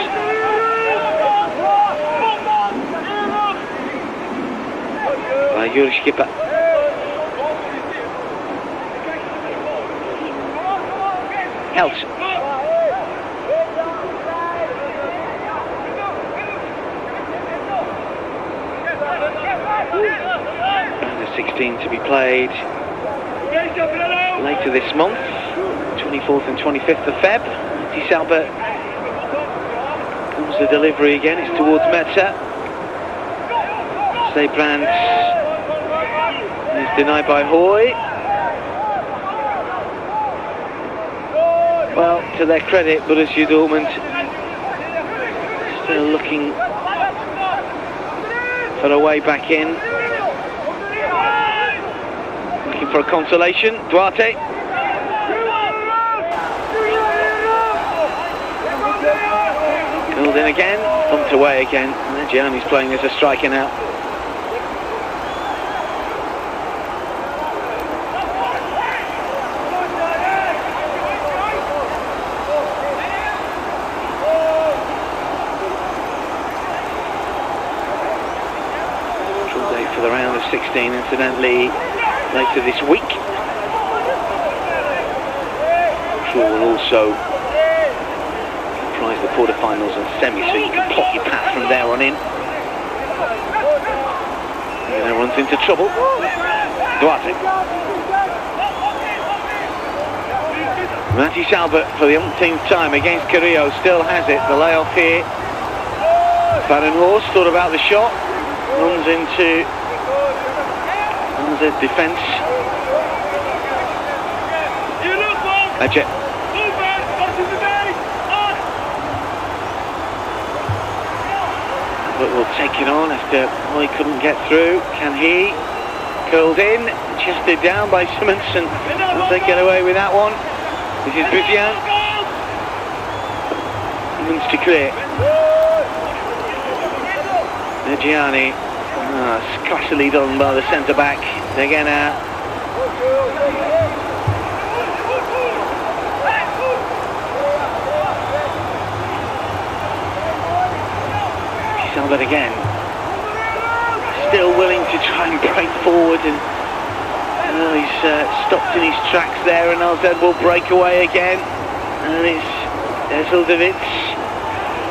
By Juri Skipper. Helps. 16 to be played later this month, 24th and 25th of Feb. Salbert comes the delivery again, it's towards Metzer. Steybrand is denied by Hoy. Well, to their credit, Borussia Dortmund still looking for a way back in. For a consolation, Duarte. Filled in again, bumped away again. And Gianni's playing as a striker now. Full day for the round of 16, incidentally. Later this week. I'm sure we'll also comprise the quarterfinals and semis, so you can plot your path from there on in. And then runs into trouble. Duarte. Matty Salbert for the umpteenth time against Carrillo still has it. The layoff here. Badenhorst thought about the shot. Runs into the defence. Ajay. But will take it on after he couldn't get through. Can he? Curled in, chested down by Simonson. Will they get away with that one? This is Buzian. Simmons to clear. Gianni. It's classily done by the centre-back. Again out. Salbert again. Still willing to try and break forward, and he's stopped in his tracks there, and AZ will break away again. And it's Ezeldovits.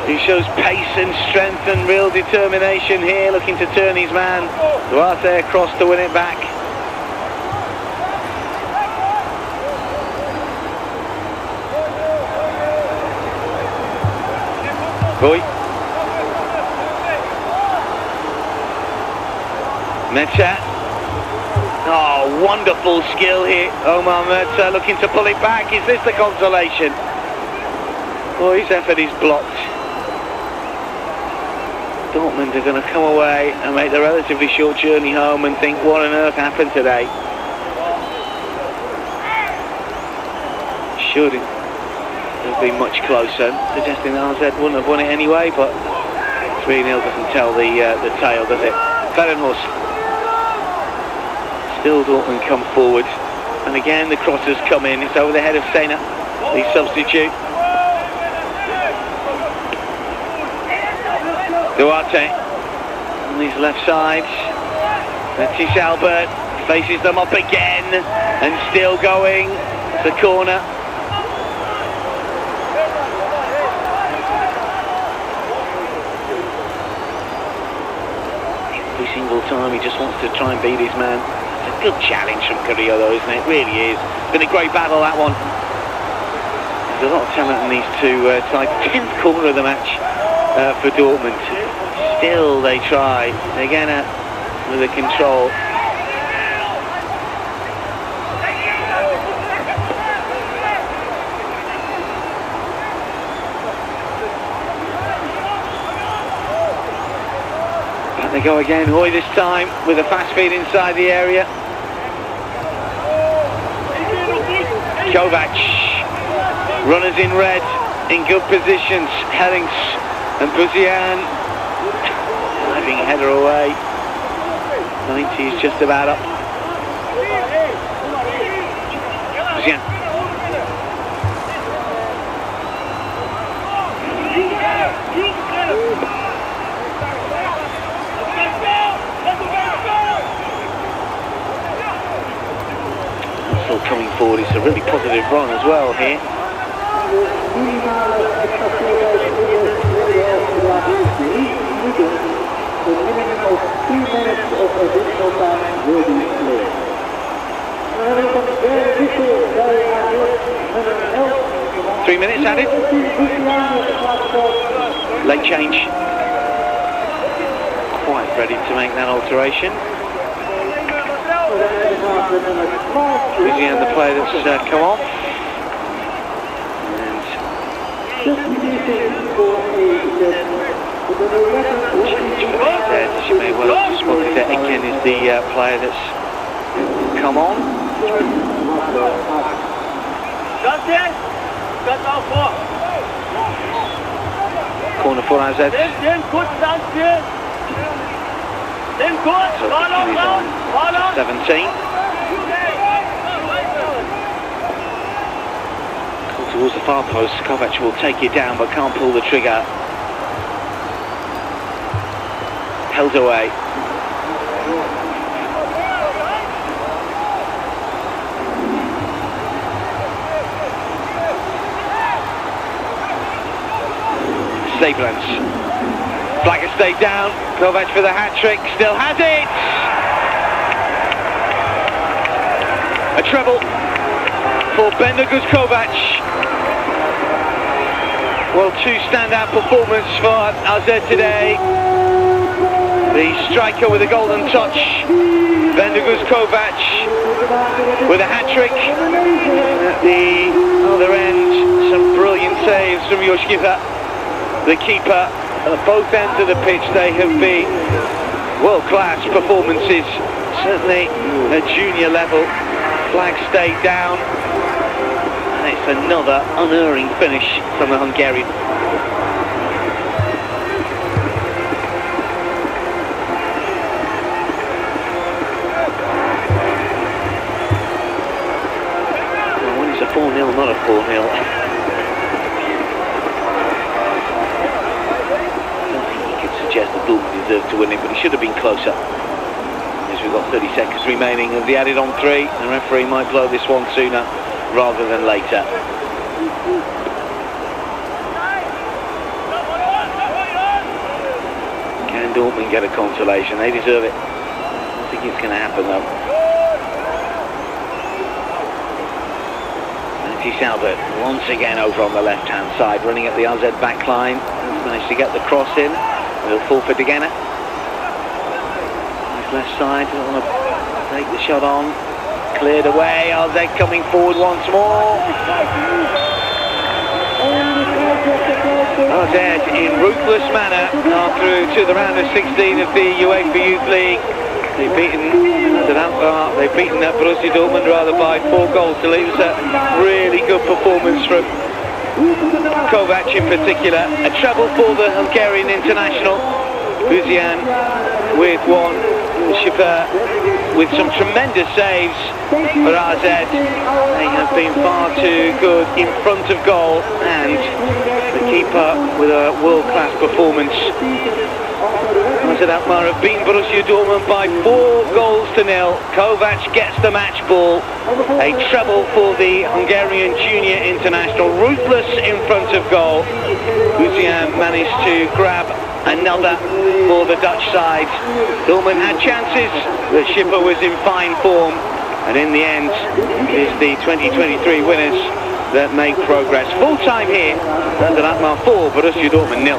He shows pace and strength and real determination here, looking to turn his man Duarte across to win it back. Boy. Meta. Oh, wonderful skill here. Omar Meta looking to pull it back. Is this the consolation? Oh, his effort is blocked. Dortmund are going to come away and make the relatively short journey home and think, what on earth happened today? Shouldn't have been much closer, suggesting that AZ wouldn't have won it anyway, but 3-0 doesn't tell the tale, does it? Ferenhorst. Still Dortmund come forward, and again the crosses come in. It's over the head of Sena, the substitute. Duarte on his left side. Matisse Albert faces them up again and still going. It's a corner. Every single time he just wants to try and beat his man. It's a good challenge from Carrillo though, isn't it? It really is. It's been a great battle, that one. There's a lot of talent in these two sides. 10th corner of the match for Dortmund. Still they try. Again with the control. Back they go again. Hoy this time with a fast feed inside the area. Kovac. Runners in red in good positions. Hellings and Buzian. Diving header away. 90 is just about up. Buzian. Still coming forward. It's a really positive run as well here. The minimum of 3 minutes of additional time will be played. Very 3 minutes added. Late change. Quite ready to make that alteration. Buzian, the player that's come off. As you may well have spotted, that again is the player that's come on. Corner for AZ. So is on 17. Towards the far post, Kovac will take it down but can't pull the trigger. Held away. Stablens. Blacker stayed down. Kovac for the hat-trick. Still has it! A treble for Bendegus Kovac. Well, two standout performances for AZ today. The striker with a golden touch, Bendegus Kovac with a hat-trick. At the other end, some brilliant saves from Yoshkipa, the keeper. At both ends of the pitch, they have been world-class performances, certainly at junior level. Flag stayed down, and it's another unerring finish from the Hungarian. It's a 4-0, not a 4-0. I don't think you could suggest that Dortmund deserved to win it, but he should have been closer. As we've got 30 seconds remaining of the added on 3, the referee might blow this one sooner rather than later. Dortmund get a consolation. They deserve it. I don't think it's going to happen though. Salbert once again over on the left hand side, running at the AZ back line. Has managed to get the cross in. It'll fall for De Gea. His left side, doesn't want to take the shot on. Cleared away. AZ coming forward once more. AZ in ruthless manner are through to the round of 16 of the UEFA Youth League. They've beaten Alkmaar, they've beaten Borussia Dortmund rather by 4 goals to leave. It was a really good performance from Kovac in particular. A treble for the Hungarian international. Buzian with one, Schiffer with some tremendous saves for AZ. They have been far too good in front of goal, and the keeper with a world-class performance. Alkmaar have beaten Borussia Dortmund by 4 goals to 0. Kovac gets the match ball. A treble for the Hungarian junior international. Ruthless in front of goal. Buzian managed to grab another for the Dutch side. Dortmund had chances, but Schiffer was in fine form. And in the end, it is the 2023 winners that make progress. Full time here, Alkmaar 4, Borussia Dortmund 0.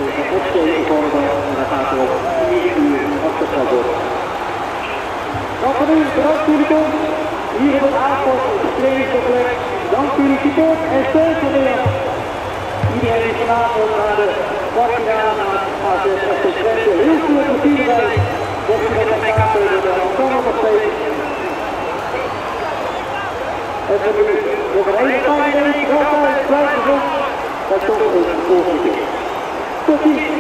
Bedankt voor de komst. Hier in het aankomst op het trainingscomplex. Dank voor jullie support en steun voor Nederland. Iedereen is vanavond naar de kwartfinale van AZ FC Twente. Heel veel plezier erbij. Mocht je met een kaart hebben, dan kan het nog steeds. En voor nu nog een hele fijne week. Altijd blijf gezond. En tot de volgende keer. Tot ziens.